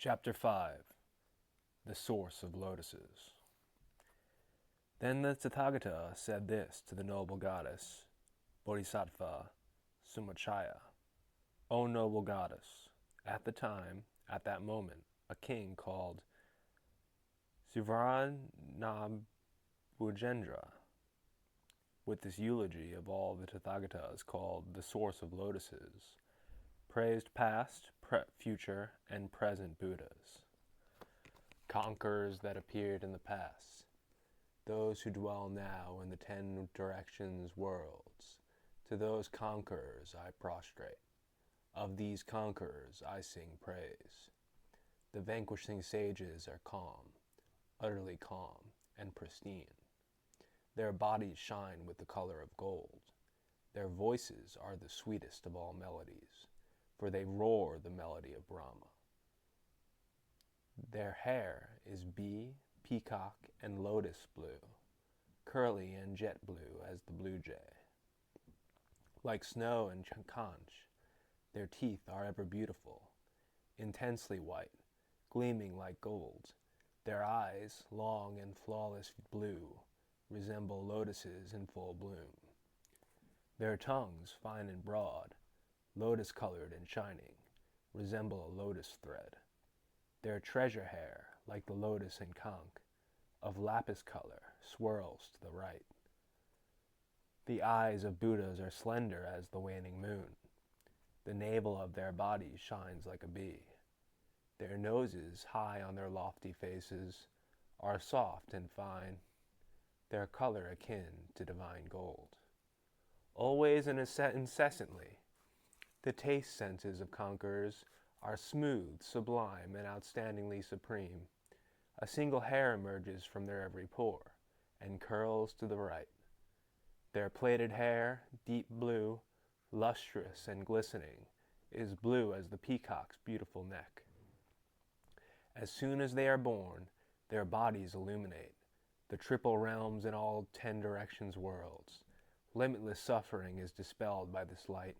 Chapter 5 The Source of Lotuses. Then the Tathagata said this to the noble goddess, Bodhisattva Sumachaya. O noble goddess, at that moment, a king called Suvarnabhujendra, with this eulogy of all the Tathagatas called the Source of Lotuses, praised past, future, and present Buddhas, conquerors that appeared in the past, those who dwell now in the 10 directions worlds. To those conquerors I prostrate. Of these conquerors I sing praise. The vanquishing sages are calm, utterly calm and pristine. Their bodies shine with the color of gold. Their voices are the sweetest of all melodies, for they roar the melody of Brahma. Their hair is bee, peacock, and lotus blue, curly and jet blue as the blue jay. Like snow and conch, their teeth are ever beautiful, intensely white, gleaming like gold. Their eyes, long and flawless blue, resemble lotuses in full bloom. Their tongues, fine and broad, lotus-colored and shining, resemble a lotus thread. Their treasure hair, like the lotus and conch, of lapis color, swirls to the right. The eyes of Buddhas are slender as the waning moon. The navel of their bodies shines like a bee. Their noses, high on their lofty faces, are soft and fine, their color akin to divine gold. Always and incessantly, the taste senses of conquerors are smooth, sublime, and outstandingly supreme. A single hair emerges from their every pore, and curls to the right. Their plaited hair, deep blue, lustrous and glistening, is blue as the peacock's beautiful neck. As soon as they are born, their bodies illuminate the triple realms and all 10 directions worlds. Limitless suffering is dispelled by this light,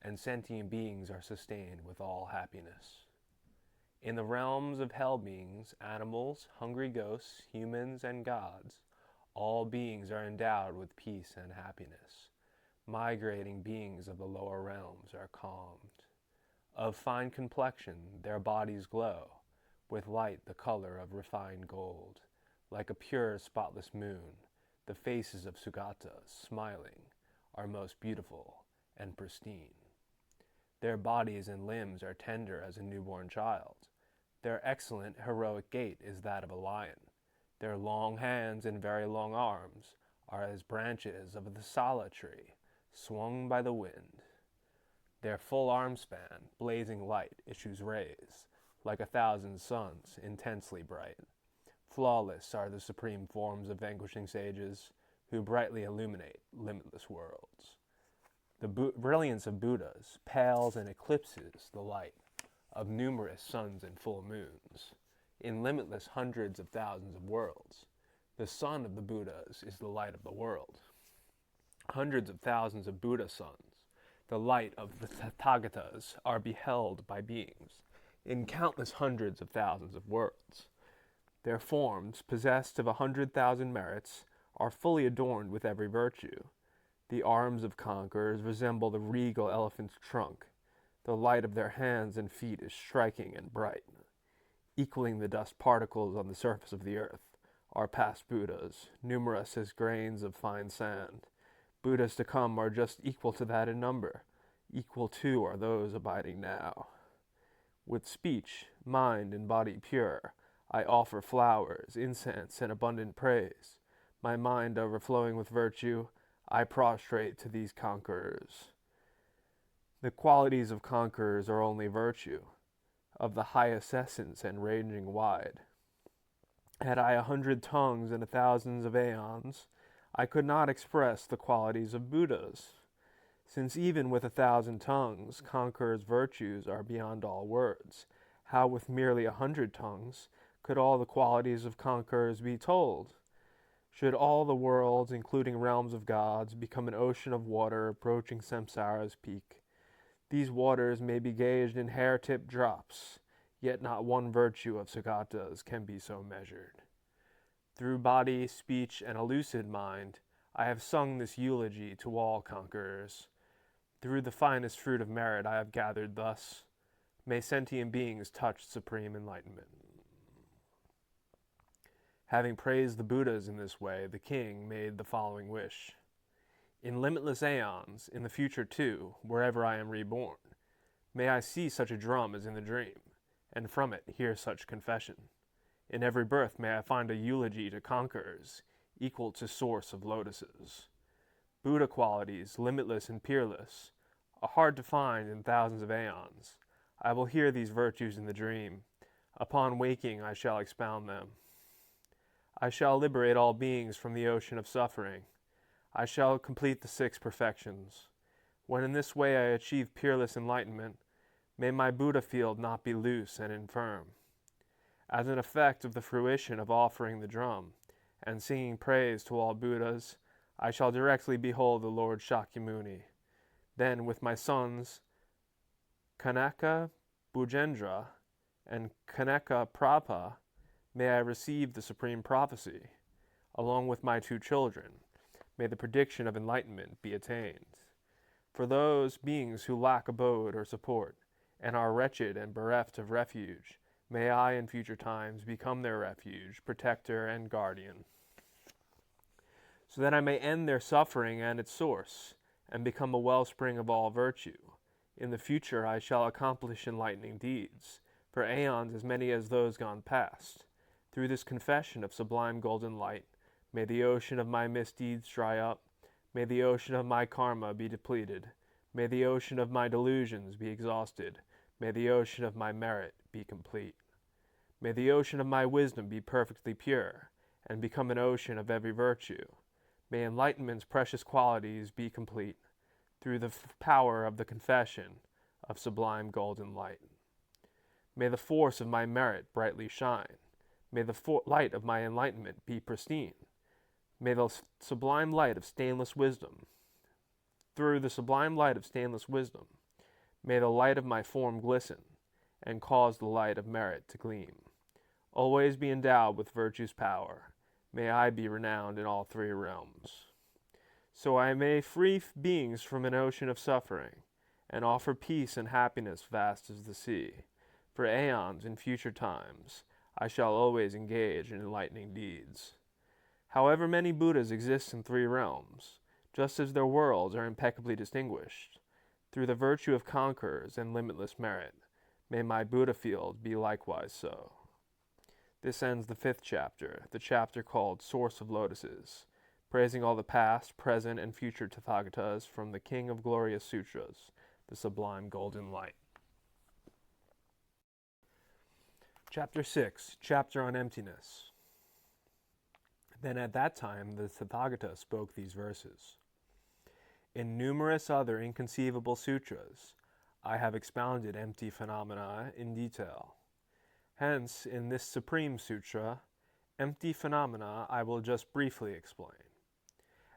and sentient beings are sustained with all happiness. In the realms of hell beings, animals, hungry ghosts, humans, and gods, all beings are endowed with peace and happiness. Migrating beings of the lower realms are calmed. Of fine complexion, their bodies glow, with light the color of refined gold. Like a pure, spotless moon, the faces of Sugatas, smiling, are most beautiful and pristine. Their bodies and limbs are tender as a newborn child. Their excellent, heroic gait is that of a lion. Their long hands and very long arms are as branches of the sala tree, swung by the wind. Their full arm span, blazing light, issues rays, like 1,000 suns, intensely bright. Flawless are the supreme forms of vanquishing sages, who brightly illuminate limitless worlds. The brilliance of Buddhas pales and eclipses the light of numerous suns and full moons. In limitless hundreds of thousands of worlds, the sun of the Buddhas is the light of the world. Hundreds of thousands of Buddha suns, the light of the Tathagatas, are beheld by beings in countless hundreds of thousands of worlds. Their forms, possessed of 100,000 merits, are fully adorned with every virtue. The arms of conquerors resemble the regal elephant's trunk. The light of their hands and feet is striking and bright. Equaling the dust particles on the surface of the earth are past Buddhas, numerous as grains of fine sand. Buddhas to come are just equal to that in number. Equal too are those abiding now. With speech, mind, and body pure, I offer flowers, incense, and abundant praise. My mind overflowing with virtue, I prostrate to these conquerors. The qualities of conquerors are only virtue, of the highest essence and ranging wide. Had I 100 tongues and 1,000 of aeons, I could not express the qualities of Buddhas. Since even with 1,000 tongues, conquerors' virtues are beyond all words, how with merely 100 tongues could all the qualities of conquerors be told? Should all the worlds, including realms of gods, become an ocean of water approaching samsara's peak, these waters may be gauged in hair-tip drops, yet not one virtue of Sagata's can be so measured. Through body, speech, and a lucid mind, I have sung this eulogy to all conquerors. Through the finest fruit of merit I have gathered thus, may sentient beings touch supreme enlightenment. Having praised the Buddhas in this way, the king made the following wish. In limitless aeons, in the future too, wherever I am reborn, may I see such a drum as in the dream, and from it hear such confession. In every birth may I find a eulogy to conquerors, equal to source of lotuses. Buddha qualities, limitless and peerless, are hard to find in thousands of aeons. I will hear these virtues in the dream. Upon waking I shall expound them. I shall liberate all beings from the ocean of suffering. I shall complete the 6 perfections. When in this way I achieve peerless enlightenment, may my Buddha field not be loose and infirm. As an effect of the fruition of offering the drum and singing praise to all Buddhas, I shall directly behold the Lord Shakyamuni. Then with my sons Kanaka Bhujendra and Kanaka Prabha may I receive the supreme prophecy. Along with my 2 children, may the prediction of enlightenment be attained. For those beings who lack abode or support, and are wretched and bereft of refuge, may I in future times become their refuge, protector, and guardian, so that I may end their suffering and its source, and become a wellspring of all virtue. In the future I shall accomplish enlightening deeds, for aeons as many as those gone past. Through this confession of sublime golden light, may the ocean of my misdeeds dry up, may the ocean of my karma be depleted, may the ocean of my delusions be exhausted, may the ocean of my merit be complete. May the ocean of my wisdom be perfectly pure, and become an ocean of every virtue. May enlightenment's precious qualities be complete, through the power of the confession of sublime golden light. May the force of my merit brightly shine. May the light of my enlightenment be pristine. May the sublime light of stainless wisdom, through the sublime light of stainless wisdom, may the light of my form glisten, and cause the light of merit to gleam. Always be endowed with virtue's power. May I be renowned in all 3 realms. So I may free beings from an ocean of suffering, and offer peace and happiness vast as the sea. For aeons in future times, I shall always engage in enlightening deeds. However many Buddhas exist in 3 realms, just as their worlds are impeccably distinguished, through the virtue of conquerors and limitless merit, may my Buddha field be likewise so. This ends the 5th chapter, the chapter called Source of Lotuses, praising all the past, present, and future Tathagatas from the King of Glorious Sutras, the Sublime Golden Light. Chapter 6, Chapter on Emptiness. Then at that time the Tathagata spoke these verses. In numerous other inconceivable sutras, I have expounded empty phenomena in detail. Hence, in this Supreme Sutra, empty phenomena I will just briefly explain.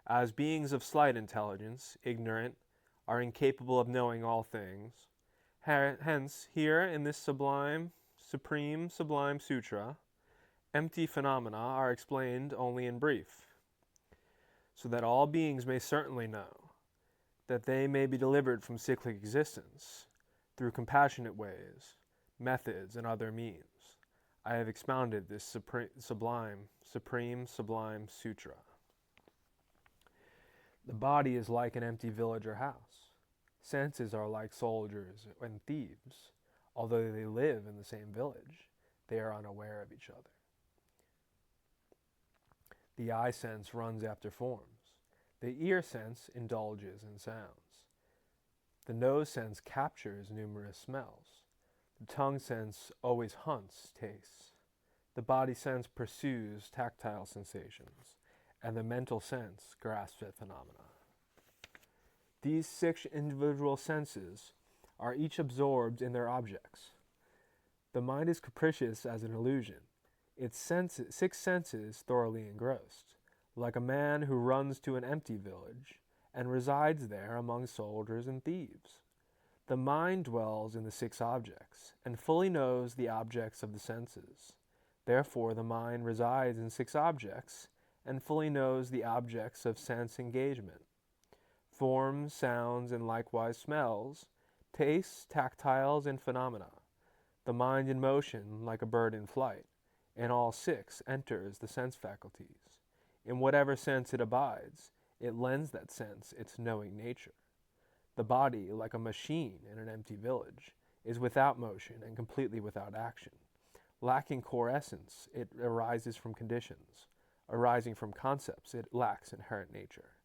As beings of slight intelligence, ignorant, are incapable of knowing all things, hence, here in this Sublime Sutra, empty phenomena are explained only in brief, so that all beings may certainly know, that they may be delivered from cyclic existence, through compassionate ways, methods, and other means. I have expounded this Sublime Sutra. The body is like an empty village or house. Senses are like soldiers and thieves. Although they live in the same village, they are unaware of each other. The eye sense runs after forms. The ear sense indulges in sounds. The nose sense captures numerous smells. The tongue sense always hunts tastes. The body sense pursues tactile sensations, and the mental sense grasps at phenomena. These 6 individual senses are each absorbed in their objects. The mind is capricious as an illusion, its 6 senses thoroughly engrossed, like a man who runs to an empty village and resides there among soldiers and thieves. The mind dwells in the 6 objects, and fully knows the objects of the senses. Therefore the mind resides in 6 objects, and fully knows the objects of sense engagement. Forms, sounds, and likewise smells, tastes, tactiles, and phenomena. The mind in motion, like a bird in flight, in all 6 enters the sense faculties. In whatever sense it abides, it lends that sense its knowing nature. The body, like a machine in an empty village, is without motion and completely without action. Lacking core essence, it arises from conditions. Arising from concepts, it lacks inherent nature.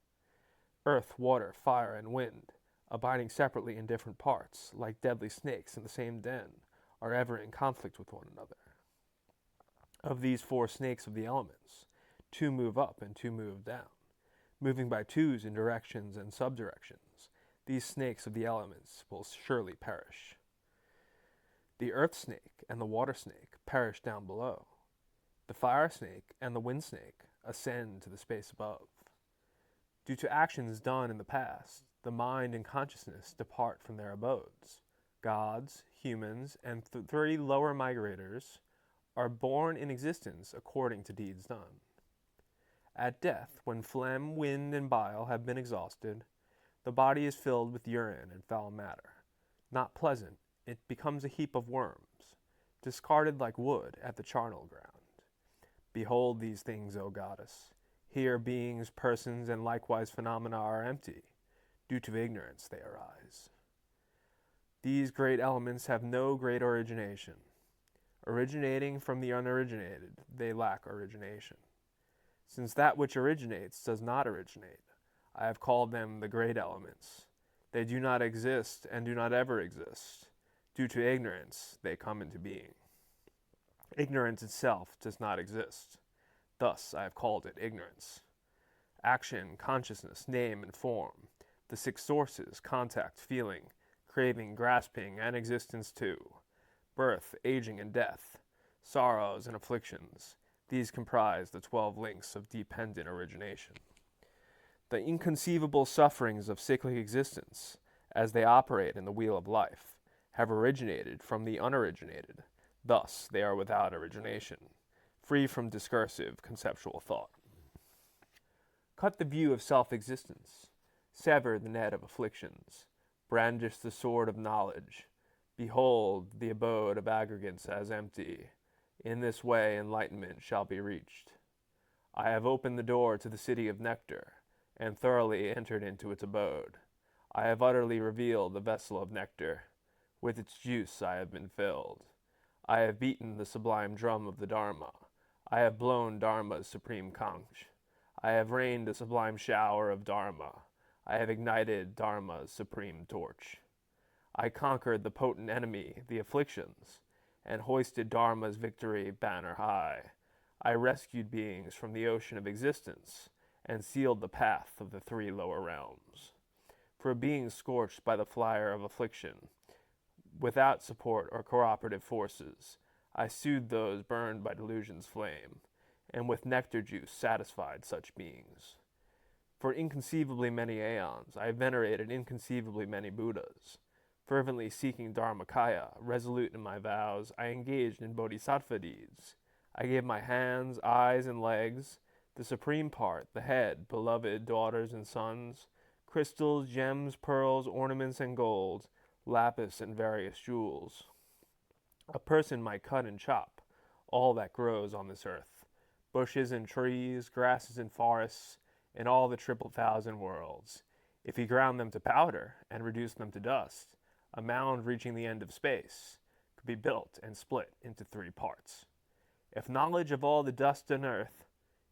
Earth, water, fire, and wind, abiding separately in different parts, like deadly snakes in the same den, are ever in conflict with one another. Of these 4 snakes of the elements, 2 move up and 2 move down, moving by twos in directions and subdirections. These snakes of the elements will surely perish. The earth snake and the water snake perish down below. The fire snake and the wind snake ascend to the space above. Due to actions done in the past, the mind and consciousness depart from their abodes. Gods, humans, and 3 lower migrators are born in existence according to deeds done. At death, when phlegm, wind, and bile have been exhausted, the body is filled with urine and foul matter. Not pleasant, it becomes a heap of worms, discarded like wood at the charnel ground. Behold these things, O goddess. Here beings, persons, and likewise phenomena are empty. Due to ignorance they arise. These great elements have no great origination. Originating from the unoriginated, they lack origination. Since that which originates does not originate, I have called them the great elements. They do not exist and do not ever exist. Due to ignorance, they come into being. Ignorance itself does not exist. Thus, I have called it ignorance. Action, consciousness, name, and form, the 6 sources, contact, feeling, craving, grasping, and existence too. Birth, aging, and death, sorrows and afflictions, these comprise the 12 links of dependent origination. The inconceivable sufferings of cyclic existence, as they operate in the wheel of life, have originated from the unoriginated. Thus, they are without origination, free from discursive conceptual thought. Cut the view of self-existence, sever the net of afflictions, brandish the sword of knowledge. Behold the abode of aggregates as empty. In this way enlightenment shall be reached. I have opened the door to the city of nectar, and thoroughly entered into its abode. I have utterly revealed the vessel of nectar. With its juice I have been filled. I have beaten the sublime drum of the Dharma. I have blown Dharma's supreme conch. I have rained a sublime shower of Dharma. I have ignited Dharma's supreme torch. I conquered the potent enemy, the afflictions, and hoisted Dharma's victory banner high. I rescued beings from the ocean of existence, and sealed the path of the 3 lower realms. For a being scorched by the fire of affliction, without support or cooperative forces, I soothed those burned by delusion's flame, and with nectar juice satisfied such beings. For inconceivably many aeons, I venerated inconceivably many Buddhas. Fervently seeking Dharmakaya, resolute in my vows, I engaged in bodhisattva deeds. I gave my hands, eyes, and legs, the supreme part, the head, beloved daughters and sons, crystals, gems, pearls, ornaments, and gold, lapis, and various jewels. A person might cut and chop all that grows on this earth, bushes and trees, grasses and forests, in all the 1,000 worlds. If he ground them to powder and reduced them to dust, a mound reaching the end of space could be built and split into 3 parts. If knowledge of all the dust on earth,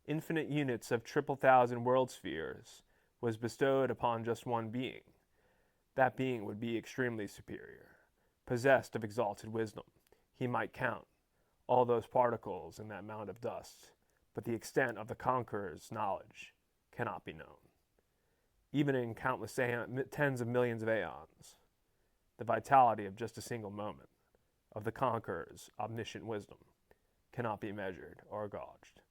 infinite units of 1,000 world spheres, was bestowed upon just one being, that being would be extremely superior. Possessed of exalted wisdom, he might count all those particles in that mound of dust, but the extent of the conqueror's knowledge cannot be known. Even in countless tens of millions of aeons, the vitality of just a single moment of the conqueror's omniscient wisdom cannot be measured or gauged.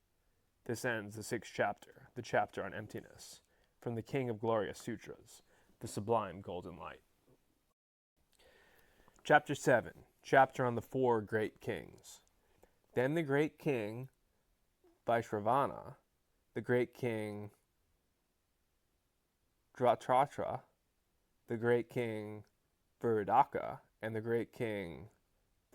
This ends the 6th chapter, the chapter on emptiness, from the King of Glorious Sutras, the Sublime Golden Light. Chapter 7, Chapter on the Four Great Kings. Then the great king Vaishravana, the great king Dhritarashtra, the great king Viradaka, and the great king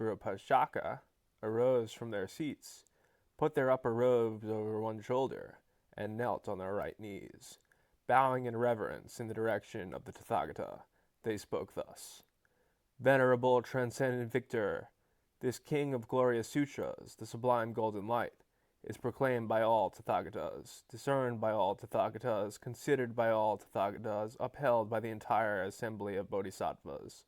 Virupashaka arose from their seats, put their upper robes over one shoulder, and knelt on their right knees. Bowing in reverence in the direction of the Tathagata, they spoke thus. Venerable transcendent victor, this king of glorious sutras, the sublime golden light, is proclaimed by all Tathagatas, discerned by all Tathagatas, considered by all Tathagatas, upheld by the entire assembly of bodhisattvas,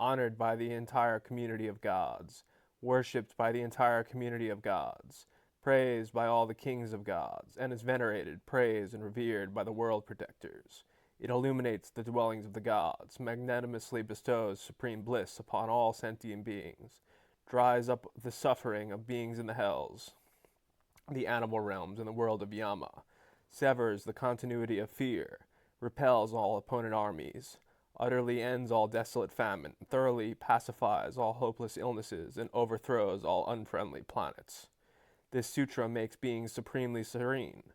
honored by the entire community of gods, worshipped by the entire community of gods, praised by all the kings of gods, and is venerated, praised, and revered by the world protectors. It illuminates the dwellings of the gods, magnanimously bestows supreme bliss upon all sentient beings, dries up the suffering of beings in the hells, the animal realms, and the world of Yama, severs the continuity of fear, repels all opponent armies, utterly ends all desolate famine, thoroughly pacifies all hopeless illnesses, and overthrows all unfriendly planets. This sutra makes beings supremely serene,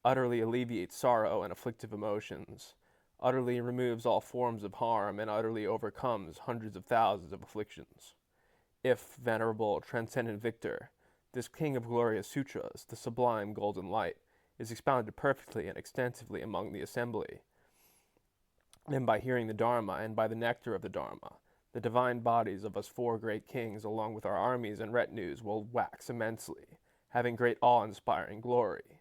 utterly alleviates sorrow and afflictive emotions, utterly removes all forms of harm, and utterly overcomes hundreds of thousands of afflictions. If, venerable, transcendent victor, this king of glorious sutras, the sublime golden light, is expounded perfectly and extensively among the assembly, then by hearing the Dharma and by the nectar of the Dharma, the divine bodies of us four great kings, along with our armies and retinues, will wax immensely, having great awe-inspiring glory.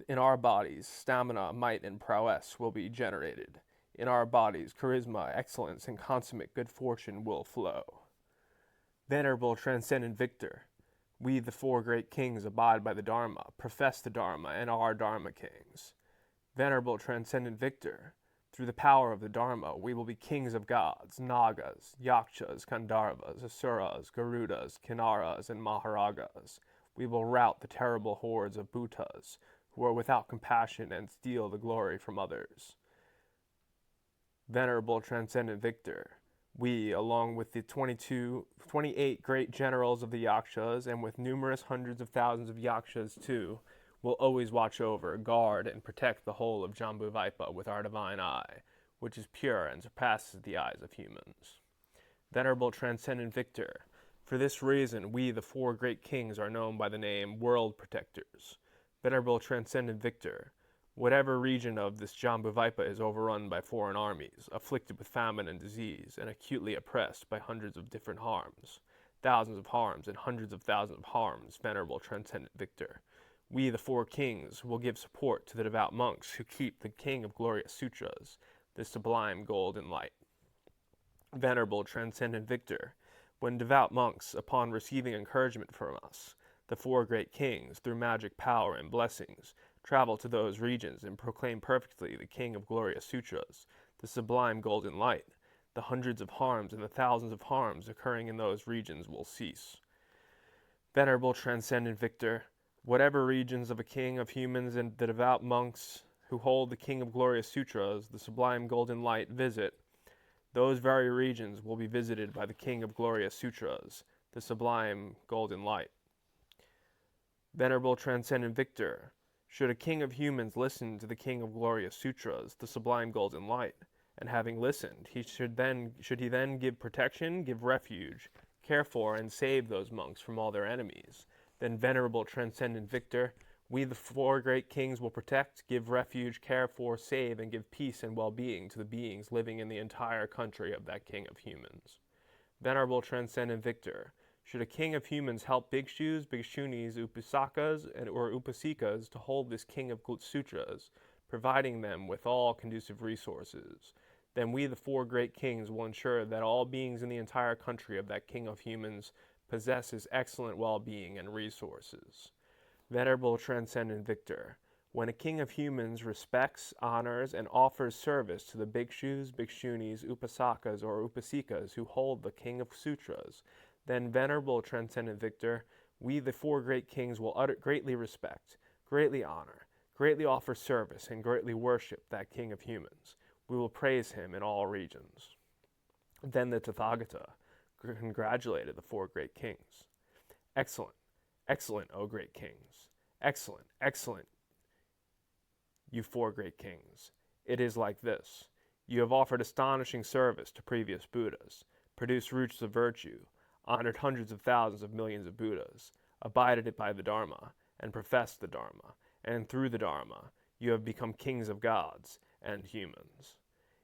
In our bodies, stamina, might, and prowess will be generated. In our bodies, charisma, excellence, and consummate good fortune will flow. Venerable transcendent victor, we, the four great kings, abide by the Dharma, profess the Dharma, and are Dharma kings. Venerable transcendent victor, through the power of the Dharma, we will be kings of gods, Nagas, Yakshas, Gandharvas, Asuras, Garudas, Kinnaras, and Maharagas. We will rout the terrible hordes of Bhutas, who are without compassion and steal the glory from others. Venerable transcendent victor, we, along with the 28 great generals of the Yakshas, and with numerous hundreds of thousands of Yakshas too, will always watch over, guard, and protect the whole of Jambudvipa with our divine eye, which is pure and surpasses the eyes of humans. Venerable transcendent victor, for this reason we, the four great kings, are known by the name world protectors. Venerable transcendent victor, whatever region of this Jambudvipa is overrun by foreign armies, afflicted with famine and disease, and acutely oppressed by hundreds of different harms, thousands of harms, and hundreds of thousands of harms, venerable transcendent victor, we, the four kings, will give support to the devout monks who keep the king of glorious sutras, the sublime golden light. Venerable transcendent victor, when devout monks, upon receiving encouragement from us, the four great kings, through magic power and blessings, travel to those regions and proclaim perfectly the king of glorious sutras, the sublime golden light, the hundreds of harms and the thousands of harms occurring in those regions will cease. Venerable transcendent victor, whatever regions of a king of humans and the devout monks who hold the king of glorious sutras, the sublime golden light, visit, those very regions will be visited by the king of glorious sutras, the sublime golden light. Venerable transcendent victor, should a king of humans listen to the king of glorious sutras, the sublime golden light, and having listened, should he then give protection, give refuge, care for, and save those monks from all their enemies, then venerable transcendent victor, we, the four great kings, will protect, give refuge, care for, save, and give peace and well-being to the beings living in the entire country of that king of humans. Venerable transcendent victor, should a king of humans help bhikshus, bhikshunis, upasakas, or upasikas to hold this king of sutras, providing them with all conducive resources, then we, the four great kings, will ensure that all beings in the entire country of that king of humans possess his excellent well-being and resources. Venerable transcendent victor, when a king of humans respects, honors, and offers service to the bhikshus, bhikshunis, upasakas, or upasikas who hold the king of sutras, then, venerable transcendent victor, we, the four great kings, will greatly respect, greatly honor, greatly offer service, and greatly worship that king of humans. We will praise him in all regions. Then the Tathagata, congratulated the four great kings. Excellent, excellent, O great kings. Excellent, excellent, you four great kings. It is like this. You have offered astonishing service to previous Buddhas, produced roots of virtue, honored hundreds of thousands of millions of Buddhas, abided by the Dharma, and professed the Dharma, and through the Dharma, you have become kings of gods and humans.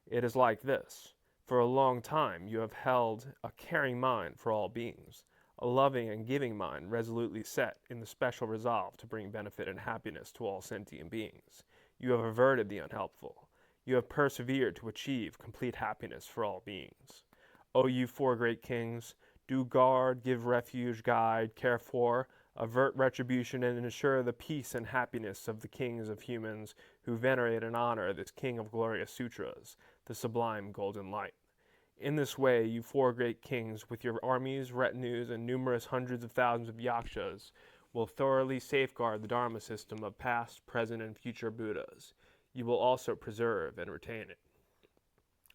It is like this. For a long time, you have held a caring mind for all beings, a loving and giving mind resolutely set in the special resolve to bring benefit and happiness to all sentient beings. You have averted the unhelpful. You have persevered to achieve complete happiness for all beings. O you four great kings, do guard, give refuge, guide, care for, avert retribution, and ensure the peace and happiness of the kings of humans who venerate and honor this King of Glorious Sutras, the Sublime Golden Light. In this way, you four great kings, with your armies, retinues, and numerous hundreds of thousands of yakshas, will thoroughly safeguard the Dharma system of past, present, and future Buddhas. You will also preserve and retain it.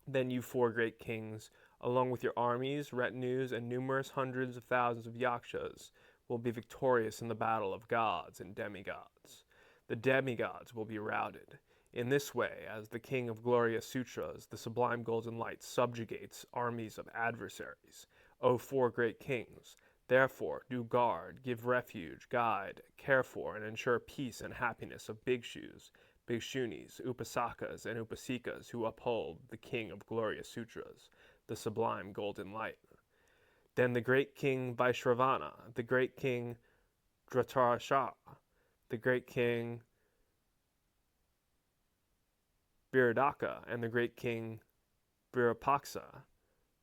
Then you four great kings, along with your armies, retinues, and numerous hundreds of thousands of yakshas, will be victorious in the battle of gods and demigods. The demigods will be routed. In this way, as the King of Glorious Sutras, the Sublime Golden Light subjugates armies of adversaries. O four great kings, therefore do guard, give refuge, guide, care for, and ensure peace and happiness of bhikshus, bhikshunis, upasakas, and upasikas who uphold the King of Glorious Sutras, the Sublime Golden Light. Then the great king Vaishravana, the great king Dhritarashtra, the great king Viradaka, and the great king Virapaksa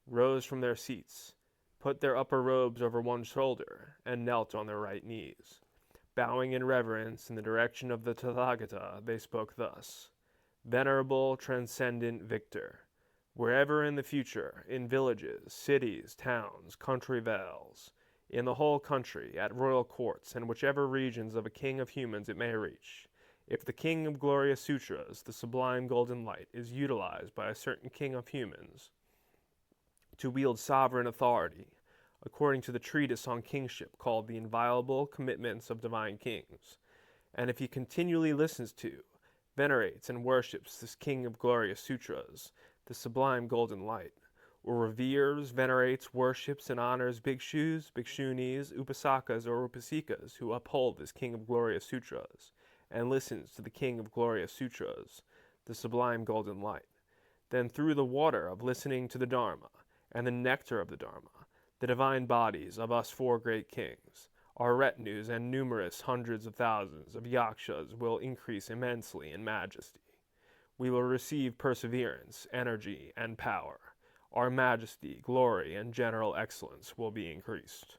rose from their seats, put their upper robes over one shoulder, and knelt on their right knees. Bowing in reverence in the direction of the Tathagata, they spoke thus: Venerable, transcendent victor, wherever in the future, in villages, cities, towns, country vales, in the whole country, at royal courts, and whichever regions of a king of humans it may reach, if the King of Glorious Sutras, the Sublime Golden Light, is utilized by a certain king of humans to wield sovereign authority, according to the treatise on kingship called The Inviolable Commitments of Divine Kings, and if he continually listens to, venerates, and worships this King of Glorious Sutras, the Sublime Golden Light, or reveres, venerates, worships, and honors bhikshus, bhikshunis, upasakas, or upasikas who uphold this King of Glorious Sutras, and listens to the King of Glorious Sutras, the Sublime Golden Light, then through the water of listening to the Dharma, and the nectar of the Dharma, the divine bodies of us four great kings, our retinues and numerous hundreds of thousands of yakshas will increase immensely in majesty. We will receive perseverance, energy, and power. Our majesty, glory, and general excellence will be increased.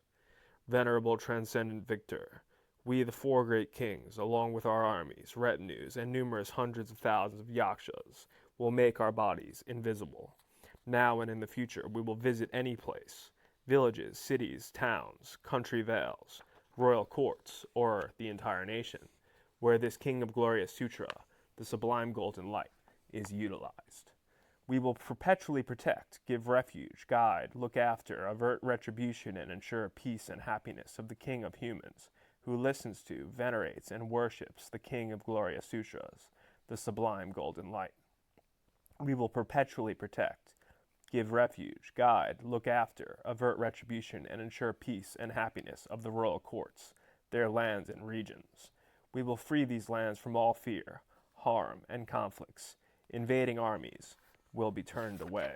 Venerable transcendent victor, we the four great kings, along with our armies, retinues, and numerous hundreds of thousands of yakshas, will make our bodies invisible. Now and in the future we will visit any place, villages, cities, towns, country vales, royal courts, or the entire nation, where this King of Glorious Sutra, the Sublime Golden Light, is utilized. We will perpetually protect, give refuge, guide, look after, avert retribution, and ensure peace and happiness of the King of Humans, who listens to, venerates, and worships the King of Glorious Sutras, the Sublime Golden Light. We will perpetually protect, give refuge, guide, look after, avert retribution, and ensure peace and happiness of the royal courts, their lands and regions. We will free these lands from all fear, harm, and conflicts. Invading armies will be turned away.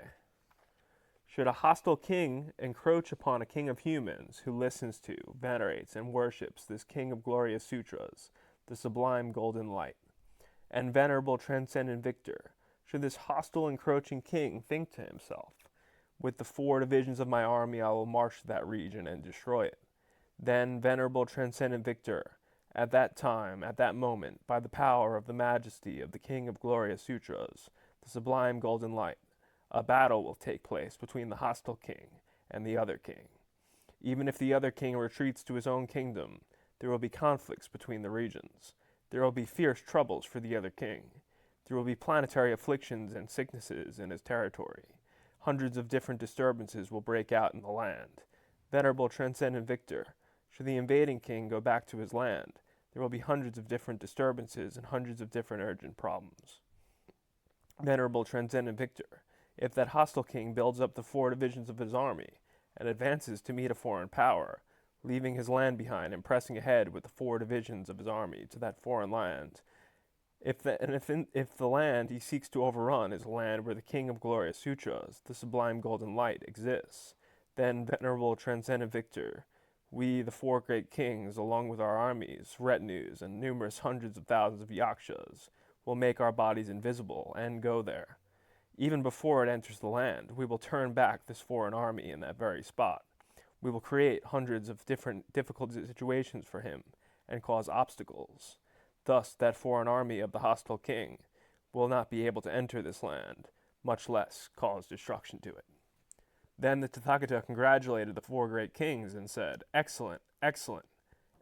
Should a hostile king encroach upon a king of humans who listens to, venerates, and worships this King of Glorious Sutras, the Sublime Golden Light, and venerable transcendent victor, should this hostile encroaching king think to himself, with the 4 divisions of my army I will march to that region and destroy it, then, venerable transcendent victor, at that time, at that moment, by the power of the majesty of the King of Glorious Sutras, the Sublime Golden Light, a battle will take place between the hostile king and the other king. Even if the other king retreats to his own kingdom, there will be conflicts between the regions. There will be fierce troubles for the other king. There will be planetary afflictions and sicknesses in his territory. hundreds of different disturbances will break out in the land. Venerable Transcendent Victor, should the invading king go back to his land, there will be hundreds of different disturbances and hundreds of different urgent problems. Venerable Transcendent Victor, if that hostile king builds up the 4 divisions of his army and advances to meet a foreign power, leaving his land behind and pressing ahead with the 4 divisions of his army to that foreign land, if the land he seeks to overrun is a land where the King of Glorious Sutras, the Sublime Golden Light, exists, then, Venerable Transcendent Victor, we, the 4 great kings, along with our armies, retinues, and numerous hundreds of thousands of yakshas, will make our bodies invisible and go there. Even before it enters the land, we will turn back this foreign army in that very spot. We will create hundreds of different difficult situations for him and cause obstacles. Thus, that foreign army of the hostile king will not be able to enter this land, much less cause destruction to it. Then the Tathagata congratulated the 4 great kings and said, "Excellent, excellent,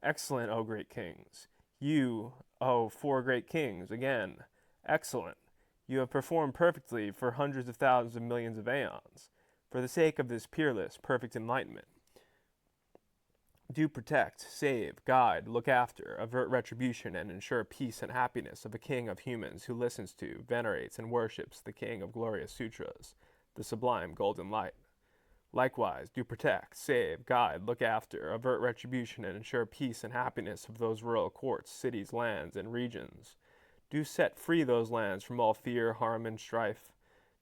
excellent, O great kings. You, O 4 great kings, again, excellent. You have performed perfectly for hundreds of thousands of millions of aeons. For the sake of this peerless, perfect enlightenment, do protect, save, guide, look after, avert retribution, and ensure peace and happiness of a king of humans who listens to, venerates, and worships the King of Glorious Sutras, the Sublime Golden Light. Likewise, do protect, save, guide, look after, avert retribution, and ensure peace and happiness of those royal courts, cities, lands, and regions. Do set free those lands from all fear, harm, and strife.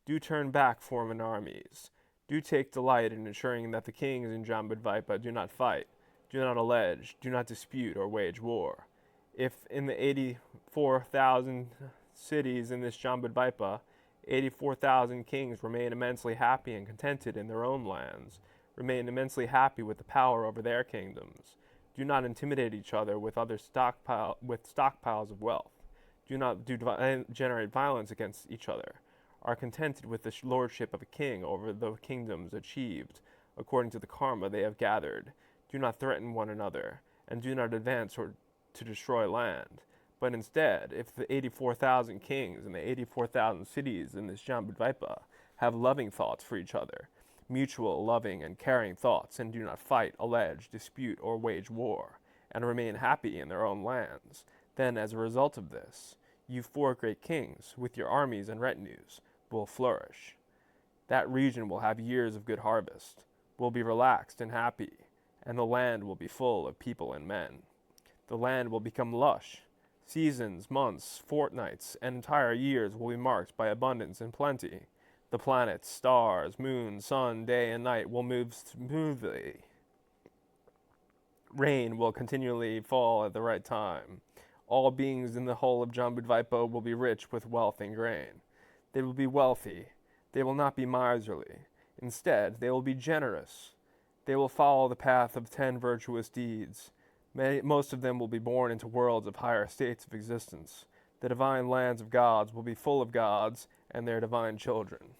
Do turn back foreign armies. Do take delight in ensuring that the kings in Jambudvipa do not fight, do not allege, do not dispute, or wage war. If in the 84,000 cities in this Jambudvipa, 84,000 kings remain immensely happy and contented in their own lands, remain immensely happy with the power over their kingdoms, do not intimidate each other with stockpiles of wealth, do not generate violence against each other, are contented with the lordship of a king over the kingdoms achieved according to the karma they have gathered, do not threaten one another, and do not advance or to destroy land. But instead, if the 84,000 kings and the 84,000 cities in this Jambudvipa have loving thoughts for each other, mutual loving and caring thoughts, and do not fight, allege, dispute, or wage war, and remain happy in their own lands, then as a result of this, you 4 great kings, with your armies and retinues, will flourish. That region will have years of good harvest, will be relaxed and happy, and the land will be full of people and men. The land will become lush. Seasons, months, fortnights, and entire years will be marked by abundance and plenty. The planets, stars, moon, sun, day, and night will move smoothly. Rain will continually fall at the right time. All beings in the whole of Jambudvipa will be rich with wealth and grain. They will be wealthy. They will not be miserly. Instead, they will be generous. They will follow the path of 10 virtuous deeds. Most of them will be born into worlds of higher states of existence. The divine lands of gods will be full of gods and their divine children.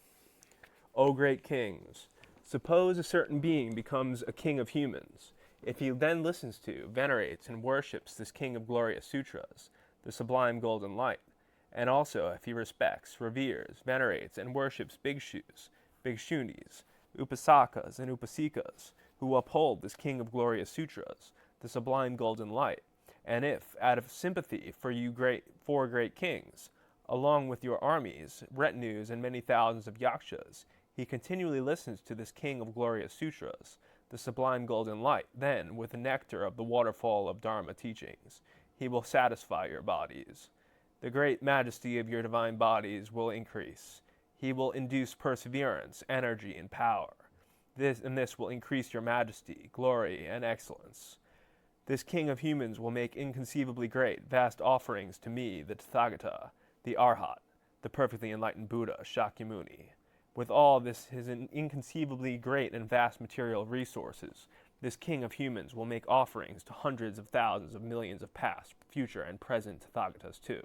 O great kings, suppose a certain being becomes a king of humans. If he then listens to, venerates, and worships this King of Glorious Sutras, the Sublime Golden Light, and also if he respects, reveres, venerates, and worships bhikshus, bhikshunis, upasakas, and upasikas, who uphold this King of Glorious Sutras, the Sublime Golden Light, and if, out of sympathy for you 4 great kings, along with your armies, retinues, and many thousands of yakshas, he continually listens to this King of Glorious Sutras, the Sublime Golden Light, then, with the nectar of the waterfall of Dharma teachings, he will satisfy your bodies. The great majesty of your divine bodies will increase. He will induce perseverance, energy, and power. This will increase your majesty, glory, and excellence. This King of humans will make inconceivably great, vast offerings to me, the Tathagata, the Arhat, the perfectly enlightened Buddha, Shakyamuni. With all his inconceivably great and vast material resources, this King of humans will make offerings to hundreds of thousands of millions of past, future, and present Tathagatas too.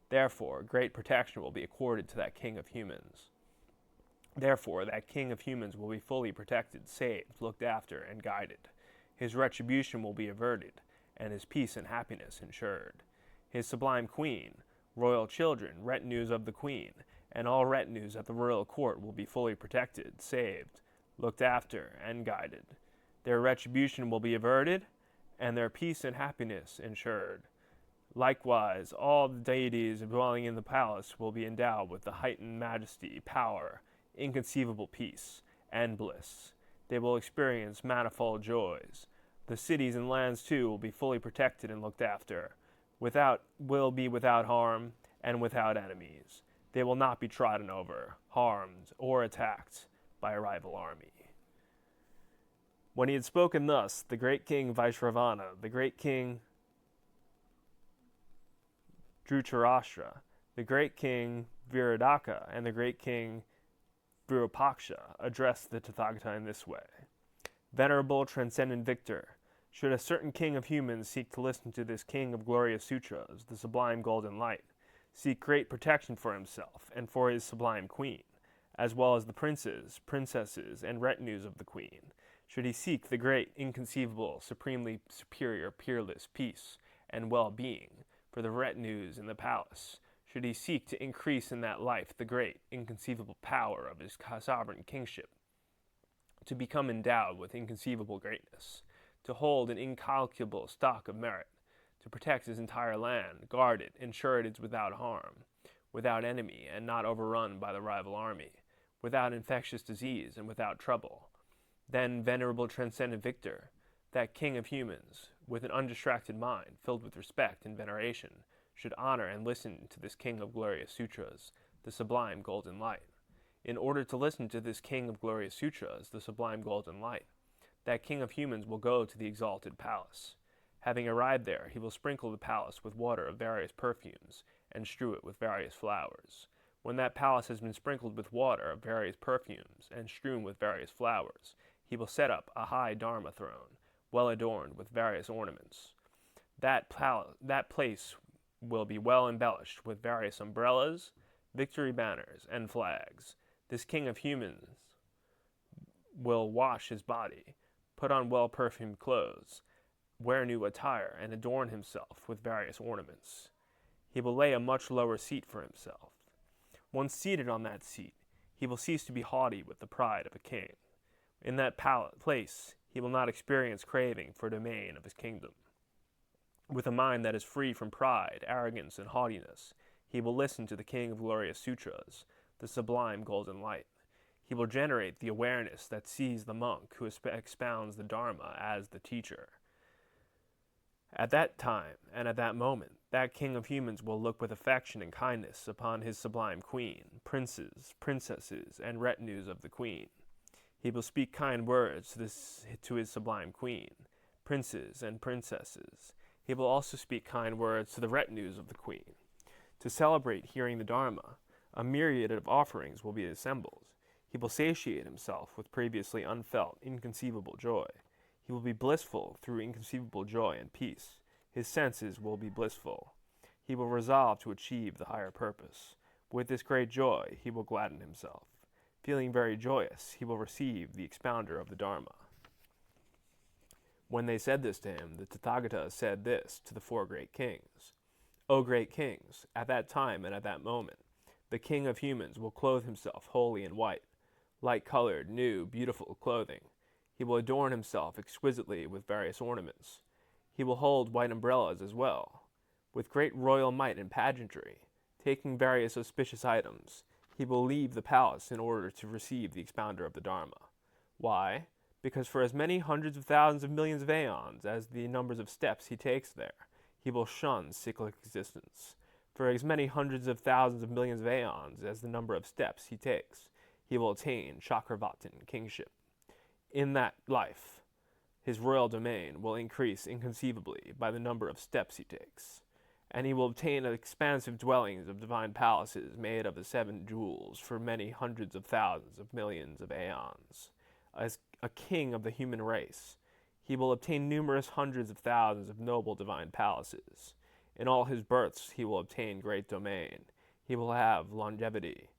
Therefore, great protection will be accorded to that King of humans. Therefore, that King of humans will be fully protected, saved, looked after, and guided. His retribution will be averted, and his peace and happiness ensured. His sublime queen, royal children, retinues of the queen, and all retinues at the royal court will be fully protected, saved, looked after, and guided. Their retribution will be averted, and their peace and happiness ensured. Likewise, all the deities dwelling in the palace will be endowed with the heightened majesty, power, inconceivable peace, and bliss. They will experience manifold joys. The cities and lands, too, will be fully protected and looked after. Will be without harm and without enemies. They will not be trodden over, harmed, or attacked by a rival army. When he had spoken thus, the great king Vaishravana, the great king Dhritarashtra, the great king Viradaka, and the great king Virupaksha addressed the Tathagata in this way. Venerable, transcendent victor, should a certain king of humans seek to listen to this king of glorious sutras, the sublime golden light, seek great protection for himself and for his sublime queen, as well as the princes, princesses, and retinues of the queen, should he seek the great, inconceivable, supremely superior, peerless peace and well-being for the retinues in the palace, should he seek to increase in that life the great, inconceivable power of his sovereign kingship, to become endowed with inconceivable greatness, to hold an incalculable stock of merit, to protect his entire land, guard it, ensure it is without harm, without enemy, and not overrun by the rival army, without infectious disease, and without trouble. Then, venerable transcendent victor, that king of humans, with an undistracted mind, filled with respect and veneration, should honor and listen to this king of glorious sutras, the sublime golden light. In order to listen to this king of glorious sutras, the sublime golden light, that king of humans will go to the exalted palace. Having arrived there, he will sprinkle the palace with water of various perfumes, and strew it with various flowers. When that palace has been sprinkled with water of various perfumes, and strewn with various flowers, he will set up a high Dharma throne, well adorned with various ornaments. That place will be well embellished with various umbrellas, victory banners, and flags. This king of humans will wash his body, put on well-perfumed clothes, wear new attire, and adorn himself with various ornaments. He will lay a much lower seat for himself. Once seated on that seat, he will cease to be haughty with the pride of a king. In that place, he will not experience craving for domain of his kingdom. With a mind that is free from pride, arrogance, and haughtiness, he will listen to the king of glorious sutras, the sublime golden light. He will generate the awareness that sees the monk who expounds the Dharma as the teacher. At that time and at that moment, that king of humans will look with affection and kindness upon his sublime queen, princes, princesses, and retinues of the queen. He will speak kind words to his sublime queen, princes and princesses. He will also speak kind words to the retinues of the queen. To celebrate hearing the Dharma, a myriad of offerings will be assembled. He will satiate himself with previously unfelt, inconceivable joy. He will be blissful through inconceivable joy and peace. His senses will be blissful. He will resolve to achieve the higher purpose. With this great joy, he will gladden himself. Feeling very joyous, he will receive the expounder of the Dharma. When they said this to him, the Tathagata said this to the four great kings. O great kings, at that time and at that moment, the king of humans will clothe himself wholly in white, light-colored, new, beautiful clothing. He will adorn himself exquisitely with various ornaments. He will hold white umbrellas as well. With great royal might and pageantry, taking various auspicious items, he will leave the palace in order to receive the expounder of the Dharma. Why? Because for as many hundreds of thousands of millions of aeons as the numbers of steps he takes there, he will shun cyclic existence. For as many hundreds of thousands of millions of aeons as the number of steps he takes, he will attain Chakravartin kingship. In that life, his royal domain will increase inconceivably by the number of steps he takes, and he will obtain expansive dwellings of divine palaces made of the 7 jewels for many hundreds of thousands of millions of aeons. As a king of the human race, he will obtain numerous hundreds of thousands of noble divine palaces. In all his births he will obtain great domain. He will have longevity.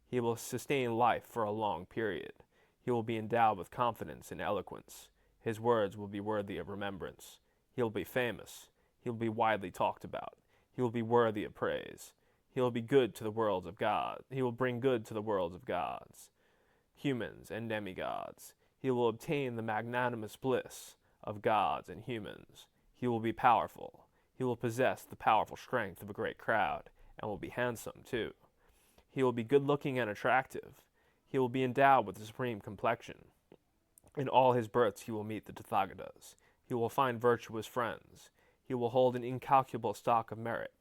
He will sustain life for a long period. He will be endowed with confidence and eloquence. His words will be worthy of remembrance. He will be famous. He will be widely talked about. He will be worthy of praise. He will be good to the worlds of God. He will bring good to the worlds of gods, humans, and demigods. He will obtain the magnanimous bliss of gods and humans. He will be powerful. He will possess the powerful strength of a great crowd, and will be handsome, too. He will be good-looking and attractive. He will be endowed with the supreme complexion. In all his births he will meet the Tathagatas. He will find virtuous friends. He will hold an incalculable stock of merit.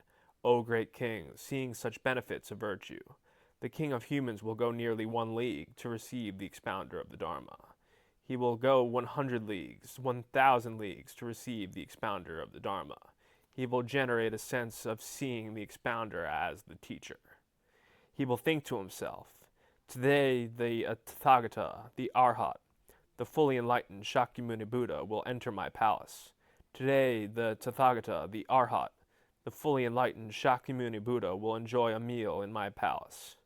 O great king, seeing such benefits of virtue, the king of humans will go nearly 1 league to receive the expounder of the Dharma. He will go 100 leagues, 1,000 leagues to receive the expounder of the Dharma. He will generate a sense of seeing the expounder as the teacher. He will think to himself, today the Tathagata, the Arhat, the fully enlightened Shakyamuni Buddha will enter my palace. Today the Tathagata, the Arhat, the fully enlightened Shakyamuni Buddha will enjoy a meal in my palace.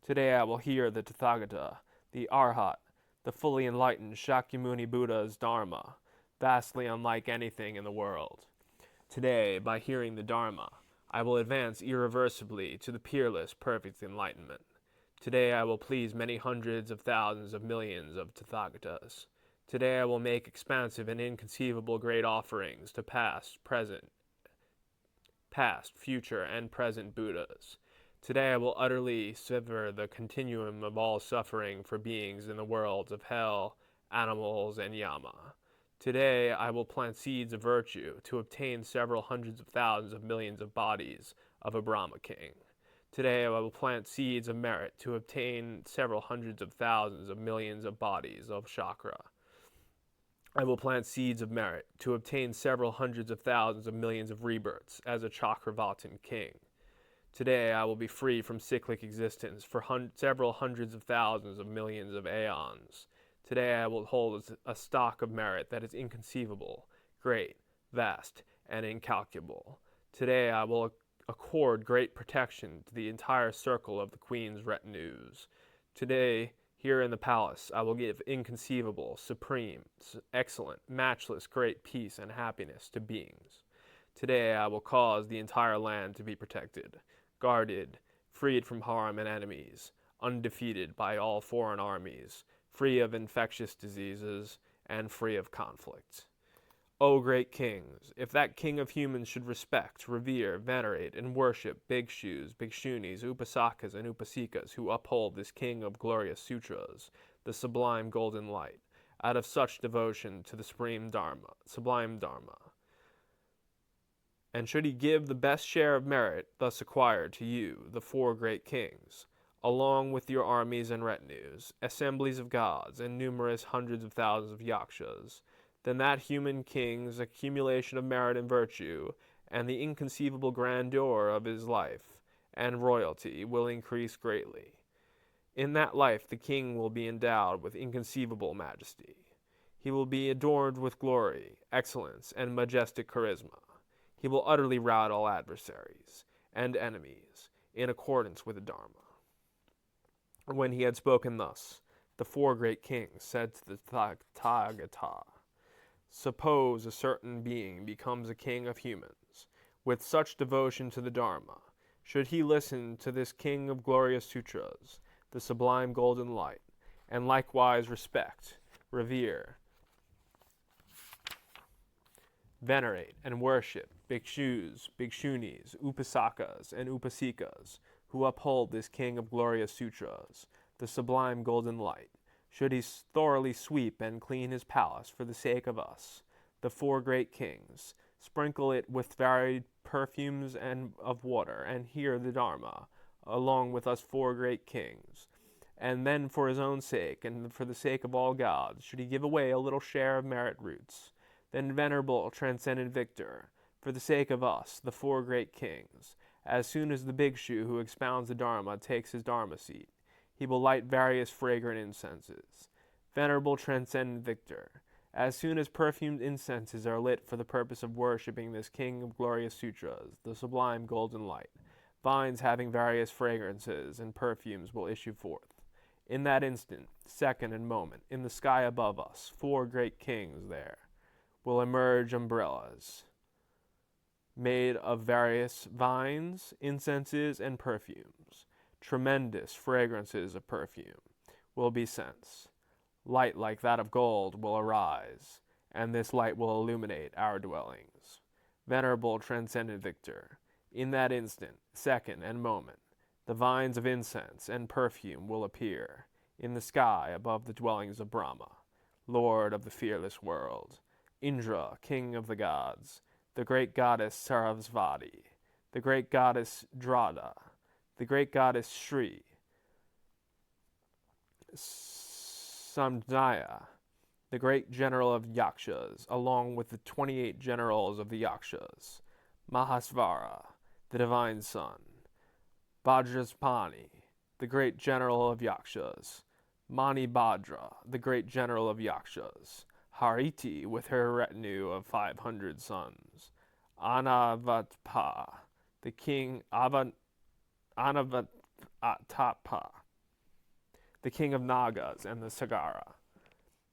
Today I will hear the Tathagata, the Arhat, the fully enlightened Shakyamuni Buddha's Dharma, vastly unlike anything in the world. Today, by hearing the Dharma, I will advance irreversibly to the peerless, perfect enlightenment. Today I will please many hundreds of thousands of millions of Tathagatas. Today I will make expansive and inconceivable great offerings to past, future, and present Buddhas. Today I will utterly sever the continuum of all suffering for beings in the worlds of hell, animals, and yama. Today I will plant seeds of virtue to obtain several hundreds of thousands of millions of bodies of a Brahma king. Today I will plant seeds of merit to obtain several hundreds of thousands of millions of bodies of chakra. I will plant seeds of merit to obtain several hundreds of thousands of millions of rebirths as a Chakravartin king. Today I will be free from cyclic existence for several hundreds of thousands of millions of aeons. Today I will hold a stock of merit that is inconceivable, great, vast, and incalculable. Today I will accord great protection to the entire circle of the Queen's retinues. Today, here in the palace, I will give inconceivable, supreme, excellent, matchless, great peace and happiness to beings. Today I will cause the entire land to be protected, guarded, freed from harm and enemies, undefeated by all foreign armies, free of infectious diseases, and free of conflict. O great kings, if that king of humans should respect, revere, venerate, and worship bhikshus, bhikshunis, upasakas, and upasikas who uphold this king of glorious sutras, the sublime golden light, out of such devotion to the sublime Dharma, and should he give the best share of merit thus acquired to you, the 4 great kings, along with your armies and retinues, assemblies of gods, and numerous hundreds of thousands of yakshas, then that human king's accumulation of merit and virtue, and the inconceivable grandeur of his life and royalty will increase greatly. In that life the king will be endowed with inconceivable majesty. He will be adorned with glory, excellence, and majestic charisma. He will utterly rout all adversaries and enemies in accordance with the Dharma. When he had spoken thus, the 4 great kings said to the Tathagata, suppose a certain being becomes a king of humans, with such devotion to the Dharma. Should he listen to this king of glorious sutras, the sublime golden light, and likewise respect, revere, venerate, and worship bhikshus, bhikshunis, upasakas, and upasikas, who uphold this king of glorious sutras, the sublime golden light, should he thoroughly sweep and clean his palace for the sake of us, the 4 great kings, sprinkle it with varied perfumes and of water, and hear the Dharma, along with us 4 great kings, and then for his own sake, and for the sake of all gods, should he give away a little share of merit roots, then venerable transcendent victor, for the sake of us, the 4 great kings, as soon as the bhikshu who expounds the Dharma takes his Dharma seat, he will light various fragrant incenses. Venerable transcendent victor, as soon as perfumed incenses are lit for the purpose of worshipping this king of glorious sutras, the sublime golden light, vines having various fragrances and perfumes will issue forth. In that instant, second, and moment, in the sky above us, 4 great kings there will emerge umbrellas, made of various vines, incenses, and perfumes. Tremendous fragrances of perfume will be sensed. Light like that of gold will arise, and this light will illuminate our dwellings. Venerable transcendent Victor, in that instant, second, and moment, the vines of incense and perfume will appear in the sky above the dwellings of Brahma, Lord of the fearless world, Indra, king of the gods, the great goddess Sarasvati, the great goddess Drada, the great goddess Shri, Samdaya, the great general of Yakshas, along with the 28 generals of the Yakshas, Mahasvara, the divine son, Bajraspani, the great general of Yakshas, Manibhadra, the great general of Yakshas, Hariti with her retinue of 500 sons, Anavatpa, the king Anavatapa, the king of Nagas and the Sagara,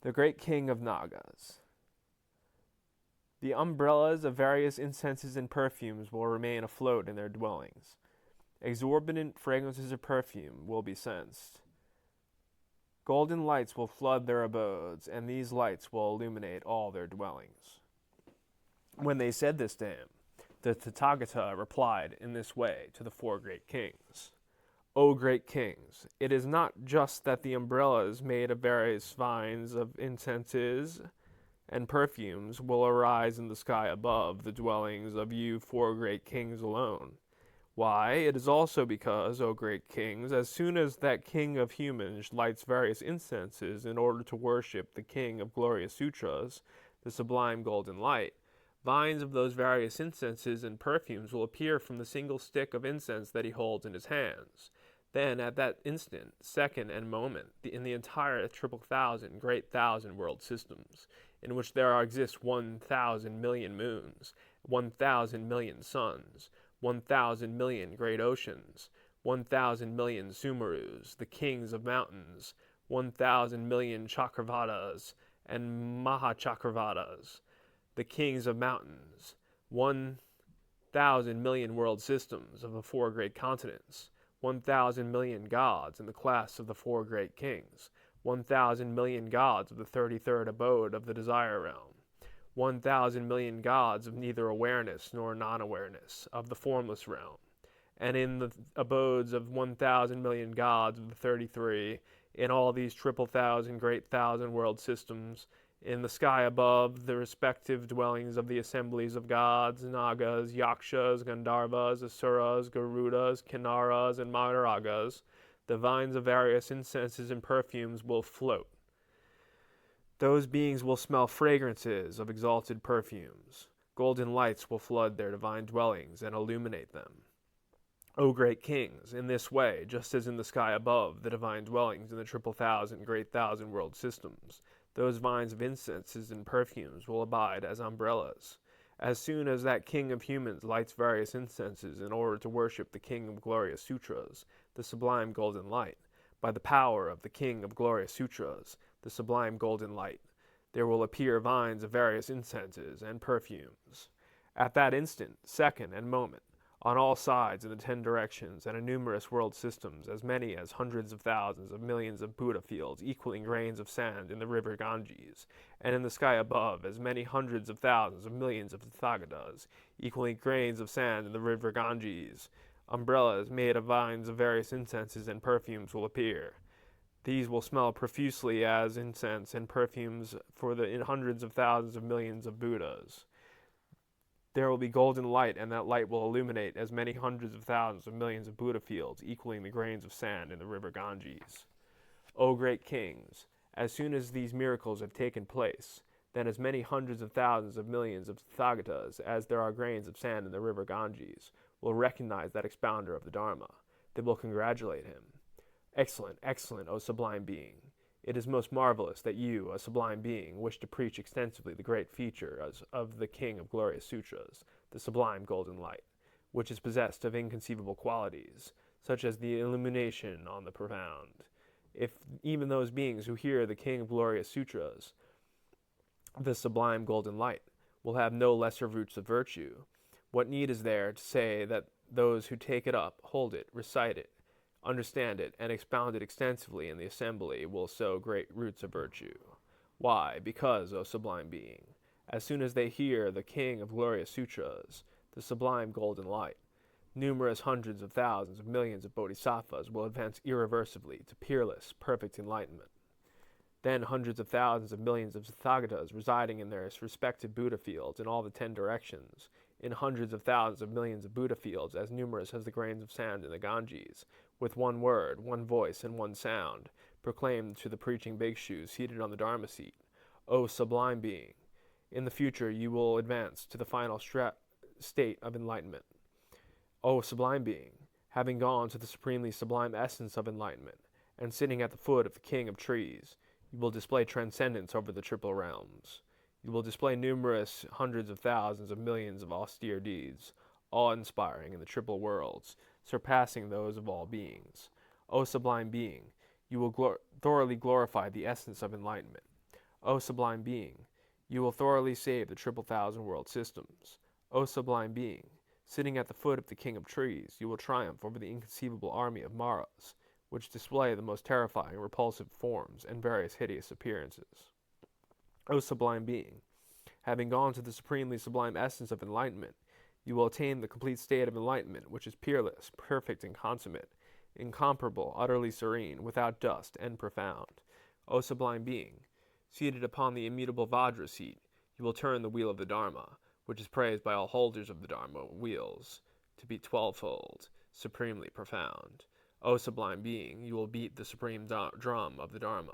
the great king of Nagas. The umbrellas of various incenses and perfumes will remain afloat in their dwellings. Exorbitant fragrances of perfume will be sensed. Golden lights will flood their abodes, and these lights will illuminate all their dwellings. When they said this to him, the Tathagata replied in this way to the four great kings. O great kings, it is not just that the umbrellas made of various vines of incenses and perfumes will arise in the sky above the dwellings of you four great kings alone. Why, it is also because, O great kings, as soon as that king of humans lights various incenses in order to worship the king of glorious sutras, the sublime golden light, vines of those various incenses and perfumes will appear from the single stick of incense that he holds in his hands. Then, at that instant, second, and moment, in the entire triple thousand, great thousand world systems, in which there exist 1,000 million moons, 1,000 million suns, 1,000 million great oceans, 1,000 million Sumerus, the kings of mountains, 1,000 million Chakravatas and Mahachakravatas, the kings of mountains, 1,000 million world systems of the four great continents, 1,000 million gods in the class of the four great kings, 1,000 million gods of the 33rd abode of the desire realm, 1,000 million gods of neither awareness nor non-awareness of the formless realm, and in the abodes of 1,000 million gods of the 33, in all these triple thousand great thousand world systems, in the sky above, the respective dwellings of the assemblies of gods, Nagas, Yakshas, Gandharvas, Asuras, Garudas, Kinnaras, and Madaragas, the vines of various incenses and perfumes will float. Those beings will smell fragrances of exalted perfumes. Golden lights will flood their divine dwellings and illuminate them. O great kings, in this way, just as in the sky above, the divine dwellings in the triple thousand great thousand world systems, those vines of incenses and perfumes will abide as umbrellas. As soon as that king of humans lights various incenses in order to worship the king of glorious sutras, the sublime golden light, by the power of the king of glorious sutras, the sublime golden light, there will appear vines of various incenses and perfumes. At that instant, second, and moment, on all sides in the 10 directions and in numerous world systems, as many as hundreds of thousands of millions of Buddha fields equaling grains of sand in the river Ganges, and in the sky above, as many hundreds of thousands of millions of Tathagatas equaling grains of sand in the river Ganges, umbrellas made of vines of various incenses and perfumes will appear. These will smell profusely as incense and perfumes for the hundreds of thousands of millions of Buddhas. There will be golden light, and that light will illuminate as many hundreds of thousands of millions of Buddha fields, equaling the grains of sand in the river Ganges. O great kings, as soon as these miracles have taken place, then as many hundreds of thousands of millions of Tathagatas as there are grains of sand in the river Ganges will recognize that expounder of the Dharma. They will congratulate him. Excellent, excellent, O sublime being. It is most marvelous that you, a sublime being, wish to preach extensively the great feature of the King of Glorious Sutras, the sublime golden light, which is possessed of inconceivable qualities, such as the illumination on the profound. If even those beings who hear the King of Glorious Sutras, the sublime golden light, will have no lesser roots of virtue, What need is there to say that those who take it up, hold it, recite it, understand it, and expound it extensively in the assembly will sow great roots of virtue? Why? Because, O sublime being, as soon as they hear the King of Glorious Sutras, the sublime golden light, numerous hundreds of thousands of millions of bodhisattvas will advance irreversibly to peerless, perfect enlightenment. Then hundreds of thousands of millions of Tathagatas residing in their respective Buddha fields in all the 10 directions, in hundreds of thousands of millions of Buddha fields as numerous as the grains of sand in the Ganges, with one word, one voice, and one sound, proclaimed to the preaching bhikshus seated on the Dharma seat, O sublime being, in the future you will advance to the final state of enlightenment. O sublime being, having gone to the supremely sublime essence of enlightenment, and sitting at the foot of the King of Trees, you will display transcendence over the triple realms. You will display numerous hundreds of thousands of millions of austere deeds, awe-inspiring in the triple worlds, surpassing those of all beings. O sublime being, you will thoroughly glorify the essence of enlightenment. O sublime being, you will thoroughly save the triple thousand world systems. O sublime being, sitting at the foot of the King of Trees, you will triumph over the inconceivable army of Maras, which display the most terrifying, repulsive forms and various hideous appearances. O sublime being, having gone to the supremely sublime essence of enlightenment, you will attain the complete state of enlightenment, which is peerless, perfect and consummate, incomparable, utterly serene, without dust, and profound. O sublime being, seated upon the immutable Vajra seat, you will turn the wheel of the Dharma, which is praised by all holders of the Dharma wheels, to be 12-fold, supremely profound. O sublime being, you will beat the supreme drum of the Dharma.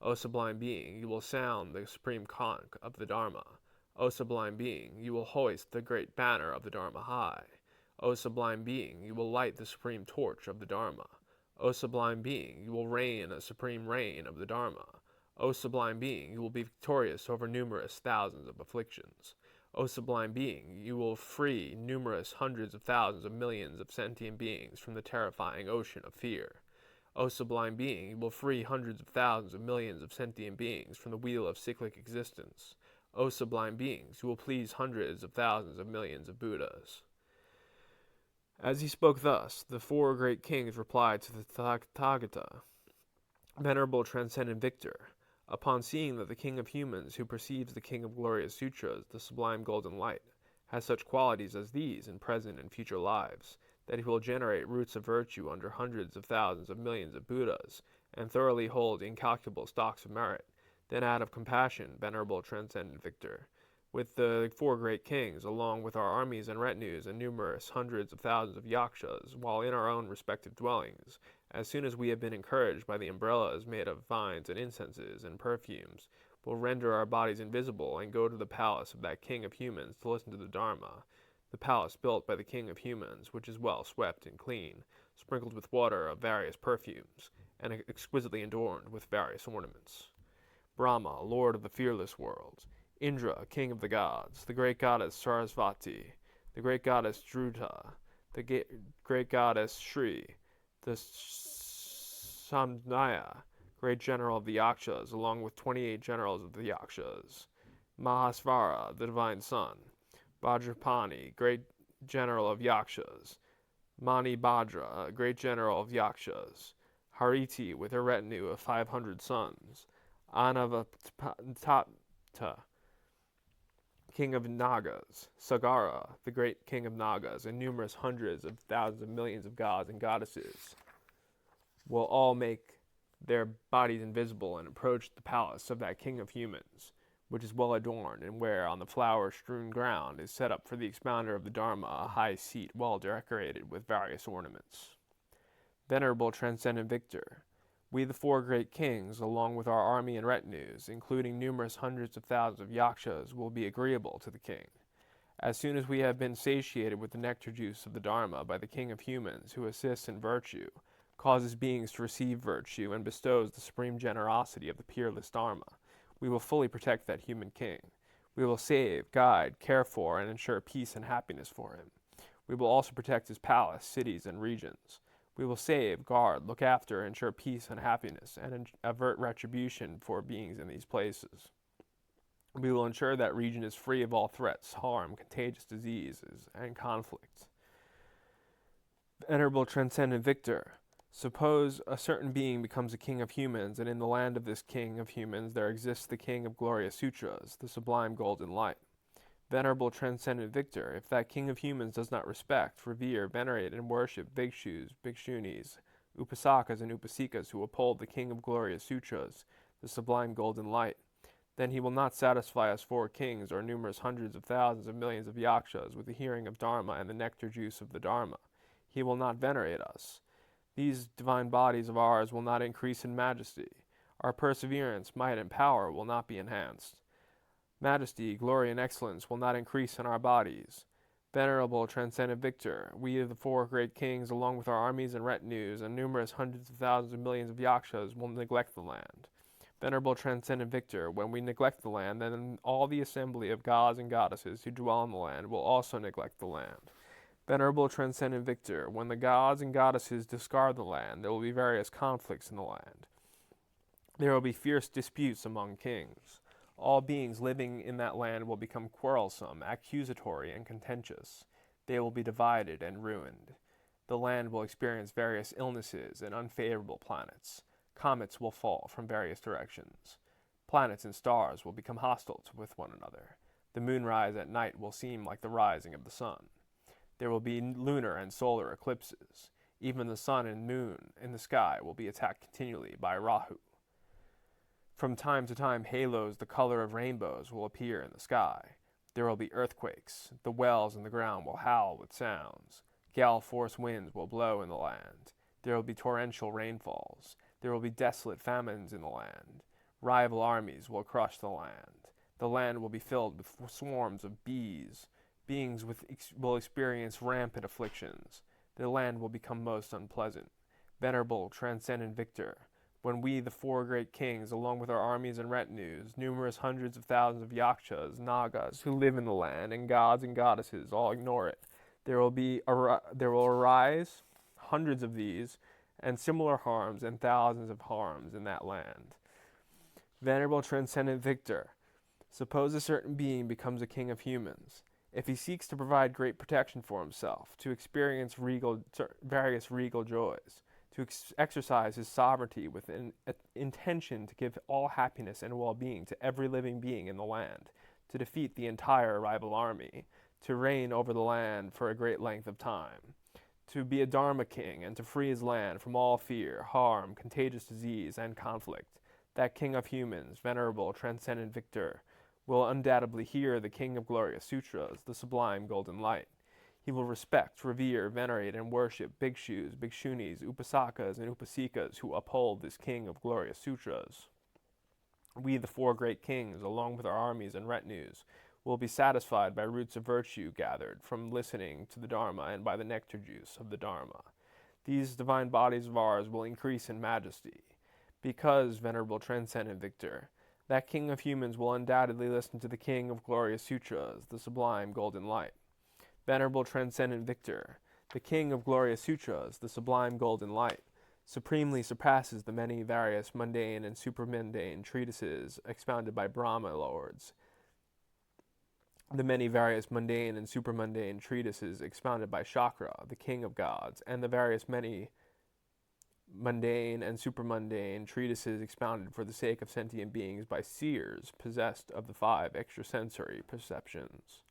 O sublime being, you will sound the supreme conch of the Dharma. O sublime being, you will hoist the great banner of the Dharma high. O sublime being, you will light the supreme torch of the Dharma. O sublime being, you will reign a supreme reign of the Dharma. O sublime being, you will be victorious over numerous thousands of afflictions. O sublime being, you will free numerous hundreds of thousands of millions of sentient beings from the terrifying ocean of fear. O sublime being, you will free hundreds of thousands of millions of sentient beings from the wheel of cyclic existence. O sublime beings, you will please hundreds of thousands of millions of Buddhas. As he spoke thus, the 4 great kings replied to the Tathagata, Venerable Transcendent Victor, upon seeing that the King of Humans, who perceives the King of Glorious Sutras, the sublime golden light, has such qualities as these in present and future lives, that he will generate roots of virtue under hundreds of thousands of millions of Buddhas, and thoroughly hold incalculable stocks of merit, then out of compassion, Venerable Transcendent Victor, with the 4 great kings, along with our armies and retinues and numerous hundreds of thousands of yakshas, while in our own respective dwellings, as soon as we have been encouraged by the umbrellas made of vines and incenses and perfumes, will render our bodies invisible and go to the palace of that King of Humans to listen to the Dharma, the palace built by the King of Humans, which is well swept and clean, sprinkled with water of various perfumes, and exquisitely adorned with various ornaments. Brahma, Lord of the fearless world, Indra, King of the gods, the great goddess Sarasvati, the great goddess Dhruta, the great goddess Shri, the Samnaya, great general of the Yakshas, along with 28 generals of the Yakshas, Mahasvara, the divine son, Vajrapani, great general of Yakshas, Mani Bhadra, great general of Yakshas, Hariti, with her retinue of 500 sons, Anavatapta, King of Nagas, Sagara, the great King of Nagas, and numerous hundreds of thousands of millions of gods and goddesses will all make their bodies invisible and approach the palace of that King of Humans, which is well adorned, and where on the flower-strewn ground is set up for the expounder of the Dharma a high seat well decorated with various ornaments. Venerable Transcendent Victor, we the 4 great kings, along with our army and retinues, including numerous hundreds of thousands of yakshas, will be agreeable to the king. As soon as we have been satiated with the nectar juice of the Dharma by the King of Humans, who assists in virtue, causes beings to receive virtue, and bestows the supreme generosity of the peerless Dharma, we will fully protect that human king. We will save, guide, care for, and ensure peace and happiness for him. We will also protect his palace, cities, and regions. We will save, guard, look after, ensure peace and happiness, and avert retribution for beings in these places. We will ensure that region is free of all threats, harm, contagious diseases, and conflict. Venerable Transcendent Victor, suppose a certain being becomes a king of humans, and in the land of this king of humans there exists the king of glorious sutras, the sublime golden light. Venerable Transcendent Victor, if that king of humans does not respect, revere, venerate, and worship bhikshus, bhikshunis, upasakas, and upasikas who uphold the king of glorious sutras, the sublime golden light, then he will not satisfy us four kings or numerous hundreds of thousands of millions of yakshas with the hearing of Dharma and the nectar juice of the Dharma. He will not venerate us. These divine bodies of ours will not increase in majesty. Our perseverance, might, and power will not be enhanced. Majesty, glory, and excellence will not increase in our bodies. Venerable Transcendent Victor, we of the four great kings, along with our armies and retinues and numerous hundreds of thousands of millions of yakshas, will neglect the land. Venerable Transcendent Victor, when we neglect the land, then all the assembly of gods and goddesses who dwell on the land will also neglect the land. Venerable Transcendent Victor, when the gods and goddesses discard the land, there will be various conflicts in the land. There will be fierce disputes among kings. All beings living in that land will become quarrelsome, accusatory, and contentious. They will be divided and ruined. The land will experience various illnesses and unfavorable planets. Comets will fall from various directions. Planets and stars will become hostile with one another. The moonrise at night will seem like the rising of the sun. There will be lunar and solar eclipses. Even the sun and moon in the sky will be attacked continually by Rahu. From time to time, halos the color of rainbows will appear in the sky. There will be earthquakes. The wells in the ground will howl with sounds. Gale force winds will blow in the land. There will be torrential rainfalls. There will be desolate famines in the land. Rival armies will crush the land. The land will be filled with swarms of bees. Beings will experience rampant afflictions. The land will become most unpleasant. Venerable Transcendent Victor, when we, the four great kings, along with our armies and retinues, numerous hundreds of thousands of yakshas, nagas, who live in the land, and gods and goddesses all ignore it, there will arise hundreds of these, and similar harms and thousands of harms in that land. Venerable Transcendent Victor, suppose a certain being becomes a king of humans. If he seeks to provide great protection for himself, to experience various regal joys, to exercise his sovereignty with an intention to give all happiness and well-being to every living being in the land, to defeat the entire rival army, to reign over the land for a great length of time, to be a Dharma king and to free his land from all fear, harm, contagious disease, and conflict, that king of humans, venerable Transcendent Victor, will undoubtedly hear the king of glorious sutras, the sublime golden light. He will respect, revere, venerate, and worship bhikshus, bhikshunis, upasakas, and upasikas who uphold this king of glorious sutras. We, the four great kings, along with our armies and retinues, will be satisfied by roots of virtue gathered from listening to the Dharma and by the nectar juice of the Dharma. These divine bodies of ours will increase in majesty, because, venerable Transcendent Victor, that king of humans will undoubtedly listen to the king of glorious sutras, the sublime golden light. Venerable Transcendent Victor, the king of glorious sutras, the sublime golden light, supremely surpasses the many various mundane and supramundane treatises expounded by Brahma lords, the many various mundane and supramundane treatises expounded by Shakra, the king of gods, and the various many mundane and supramundane treatises expounded for the sake of sentient beings by seers possessed of the five extrasensory perceptions.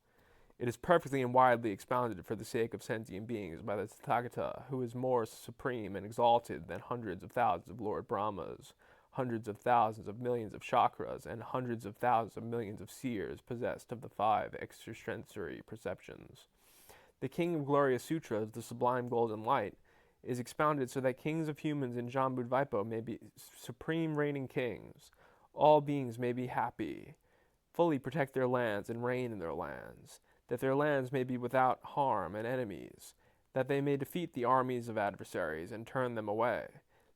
It is perfectly and widely expounded for the sake of sentient beings by the Tathagata, who is more supreme and exalted than hundreds of thousands of Lord Brahmas, hundreds of thousands of millions of chakras, and hundreds of thousands of millions of seers possessed of the five extrasensory perceptions. The King of Glorious Sutras, the Sublime Golden Light, is expounded so that kings of humans in Jambudvipa may be supreme reigning kings. All beings may be happy, fully protect their lands and reign in their lands, that their lands may be without harm and enemies, that they may defeat the armies of adversaries and turn them away,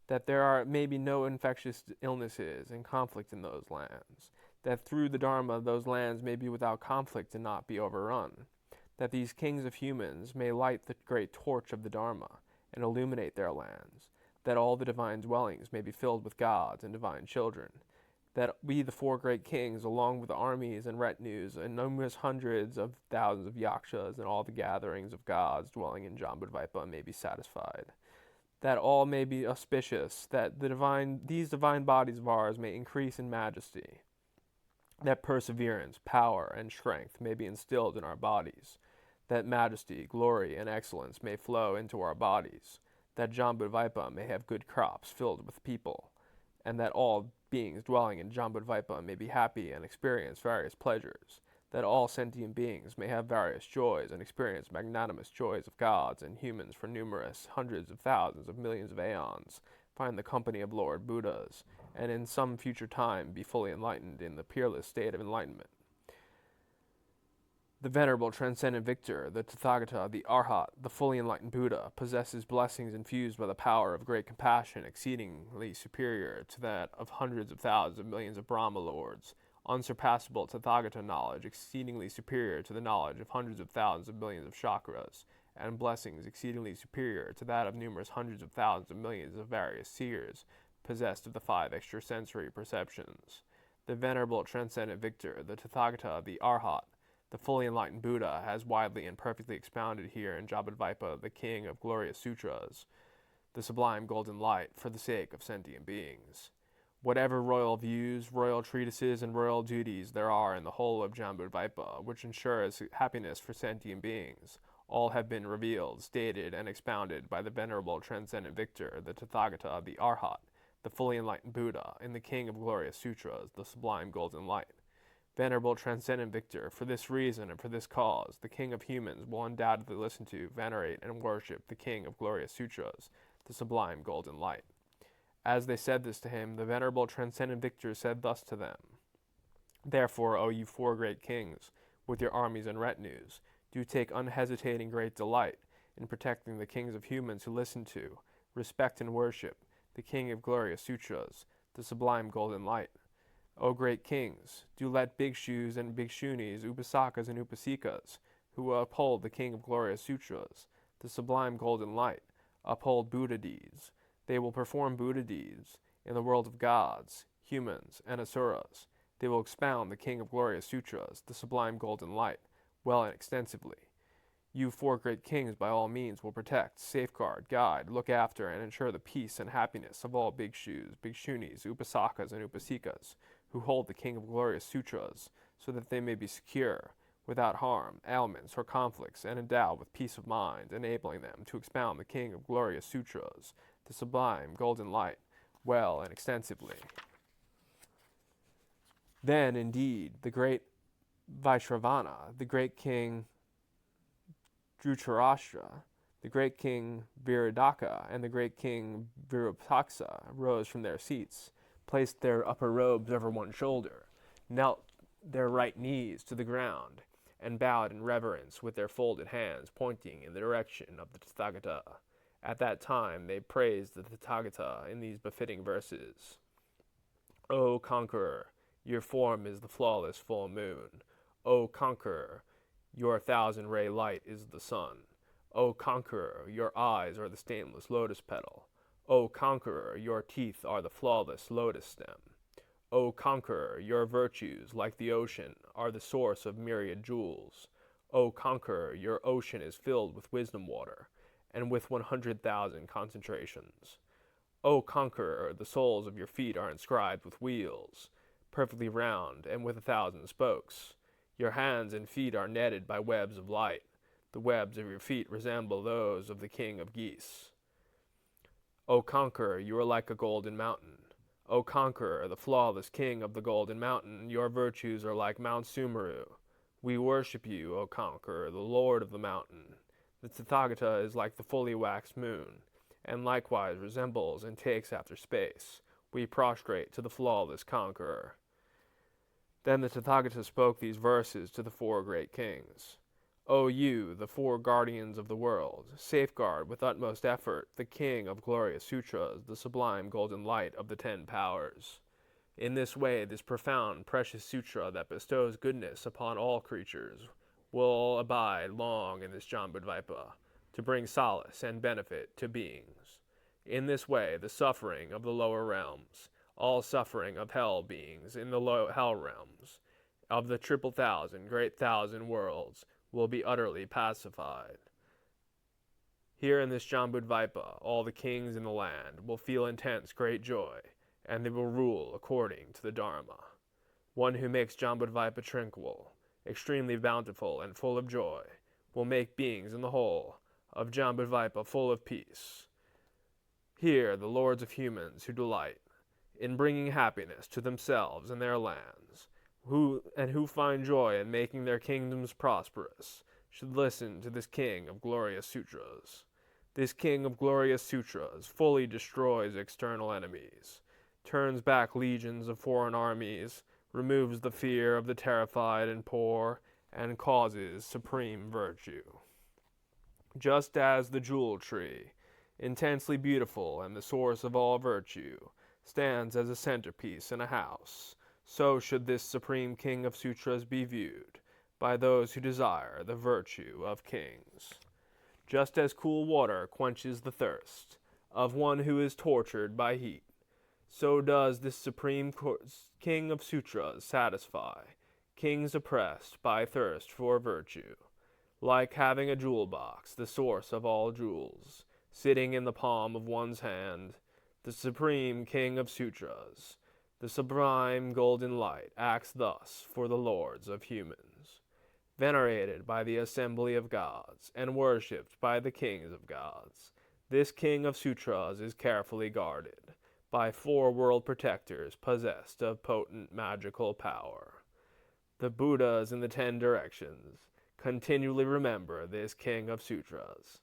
that there may be no infectious illnesses and conflict in those lands, that through the Dharma those lands may be without conflict and not be overrun, that these kings of humans may light the great torch of the Dharma and illuminate their lands, that all the divine dwellings may be filled with gods and divine children, that we, the four great kings, along with armies and retinues and numerous hundreds of thousands of yakshas and all the gatherings of gods dwelling in Jambudvipa, may be satisfied, that all may be auspicious, that these divine bodies of ours may increase in majesty, that perseverance, power, and strength may be instilled in our bodies, that majesty, glory, and excellence may flow into our bodies, that Jambudvipa may have good crops filled with people, and that all beings dwelling in Jambudvipa may be happy and experience various pleasures, that all sentient beings may have various joys and experience magnanimous joys of gods and humans for numerous hundreds of thousands of millions of aeons, find the company of Lord Buddhas, and in some future time be fully enlightened in the peerless state of enlightenment. The venerable transcendent victor, the Tathagata, the Arhat, the fully enlightened Buddha, possesses blessings infused by the power of great compassion exceedingly superior to that of hundreds of thousands of millions of Brahma lords, unsurpassable Tathagata knowledge exceedingly superior to the knowledge of hundreds of thousands of millions of chakras, and blessings exceedingly superior to that of numerous hundreds of thousands of millions of various seers, possessed of the 5 extrasensory perceptions. The venerable transcendent victor, the Tathagata, the Arhat, the fully enlightened Buddha, has widely and perfectly expounded here in Jambudvipa the King of Glorious Sutras, the sublime golden light, for the sake of sentient beings. Whatever royal views, royal treatises, and royal duties there are in the whole of Jambudvipa, which ensures happiness for sentient beings, all have been revealed, stated, and expounded by the venerable transcendent victor, the Tathagata, the Arhat, the fully enlightened Buddha, in the King of Glorious Sutras, the sublime golden light. Venerable transcendent victor, for this reason and for this cause, the King of humans will undoubtedly listen to, venerate, and worship the King of Glorious Sutras, the sublime golden light. As they said this to him, the venerable transcendent victor said thus to them: Therefore, O you 4 great kings, with your armies and retinues, do take unhesitating great delight in protecting the kings of humans who listen to, respect, and worship the King of Glorious Sutras, the sublime golden light. O great kings, do let bhikshus and bhikshunis, upasakas and upasikas, who uphold the King of Glorious Sutras, the sublime golden light, uphold Buddha deeds. They will perform Buddha deeds in the world of gods, humans, and asuras. They will expound the King of Glorious Sutras, the sublime golden light, well and extensively. You 4 great kings by all means will protect, safeguard, guide, look after, and ensure the peace and happiness of all bhikshus, bhikshunis, upasakas, and upasikas, who hold the King of Glorious Sutras, so that they may be secure, without harm, ailments, or conflicts, and endowed with peace of mind, enabling them to expound the King of Glorious Sutras, the sublime golden light, well and extensively. Then, indeed, the great Vaishravana, the great king Dhritarashtra, the great king Viradaka, and the great king Virupaksa rose from their seats, placed their upper robes over one shoulder, knelt their right knees to the ground, and bowed in reverence with their folded hands pointing in the direction of the Tathagata. At that time they praised the Tathagata in these befitting verses. O conqueror, your form is the flawless full moon. O conqueror, your 1,000-ray light is the sun. O conqueror, your eyes are the stainless lotus petal. O conqueror, your teeth are the flawless lotus stem. O conqueror, your virtues, like the ocean, are the source of myriad jewels. O conqueror, your ocean is filled with wisdom water, and with 100,000 concentrations. O conqueror, the soles of your feet are inscribed with wheels, perfectly round and with 1,000 spokes. Your hands and feet are netted by webs of light. The webs of your feet resemble those of the king of geese. O conqueror, you are like a golden mountain. O conqueror, the flawless king of the golden mountain, your virtues are like Mount Sumeru. We worship you, O conqueror, the lord of the mountain. The Tathagata is like the fully waxed moon, and likewise resembles and takes after space. We prostrate to the flawless conqueror. Then the Tathagata spoke these verses to the 4 great kings. O you, the 4 guardians of the world, safeguard with utmost effort the King of Glorious Sutras, the sublime golden light of the 10 powers. In this way, this profound, precious sutra that bestows goodness upon all creatures will abide long in this Jambudvipa, to bring solace and benefit to beings. In this way, the suffering of the lower realms, all suffering of hell beings in the low hell realms of the triple thousand great thousand worlds will be utterly pacified. Here in this Jambudvipa, all the kings in the land will feel intense great joy, and they will rule according to the Dharma. One who makes Jambudvipa tranquil, extremely bountiful, and full of joy, will make beings in the whole of Jambudvipa full of peace. Here the lords of humans who delight in bringing happiness to themselves and their lands, who find joy in making their kingdoms prosperous, should listen to this king of glorious sutras. This king of glorious sutras fully destroys external enemies, turns back legions of foreign armies, removes the fear of the terrified and poor, and causes supreme virtue. Just as the jewel tree, intensely beautiful and the source of all virtue, stands as a centerpiece in a house, so should this supreme king of sutras be viewed by those who desire the virtue of kings. Just as cool water quenches the thirst of one who is tortured by heat, so does this supreme king of sutras satisfy kings oppressed by thirst for virtue, like having a jewel box, the source of all jewels, sitting in the palm of one's hand. The supreme king of sutras, the sublime golden light, acts thus for the lords of humans. Venerated by the assembly of gods, and worshipped by the kings of gods, this king of sutras is carefully guarded by 4 world protectors possessed of potent magical power. The Buddhas in the 10 directions continually remember this king of sutras.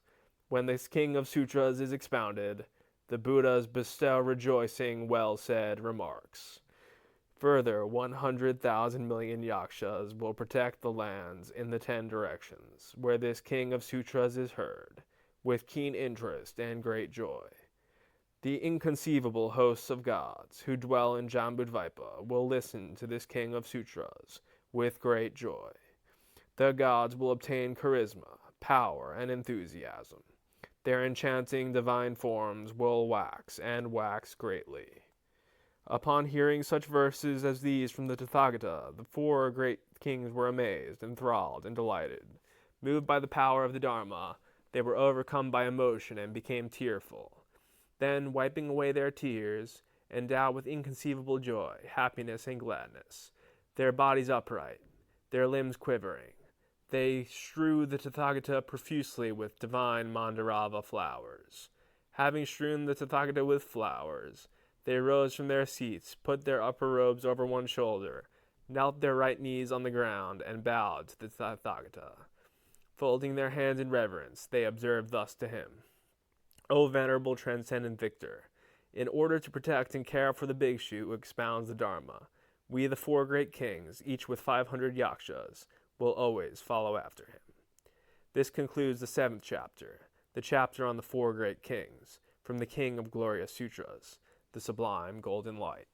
When this king of sutras is expounded, the Buddhas bestow rejoicing, well-said remarks. Further, 100,000 million yakshas will protect the lands in the 10 directions, where this king of sutras is heard, with keen interest and great joy. The inconceivable hosts of gods who dwell in Jambudvipa will listen to this king of sutras with great joy. The gods will obtain charisma, power, and enthusiasm. Their enchanting divine forms will wax and wax greatly. Upon hearing such verses as these from the Tathagata, the 4 great kings were amazed, enthralled, and delighted. Moved by the power of the Dharma, they were overcome by emotion and became tearful. Then, wiping away their tears, endowed with inconceivable joy, happiness, and gladness, their bodies upright, their limbs quivering, they strew the Tathagata profusely with divine Mandarava flowers. Having strewn the Tathagata with flowers, they rose from their seats, put their upper robes over one shoulder, knelt their right knees on the ground, and bowed to the Tathagata. Folding their hands in reverence, they observed thus to him: O venerable transcendent victor, in order to protect and care for the bhikshu who expounds the Dharma, we, the 4 great kings, each with 500 yakshas, will always follow after him. This concludes the 7th chapter, the chapter on the 4 great kings, from the King of Glorious Sutras, the Sublime Golden Light.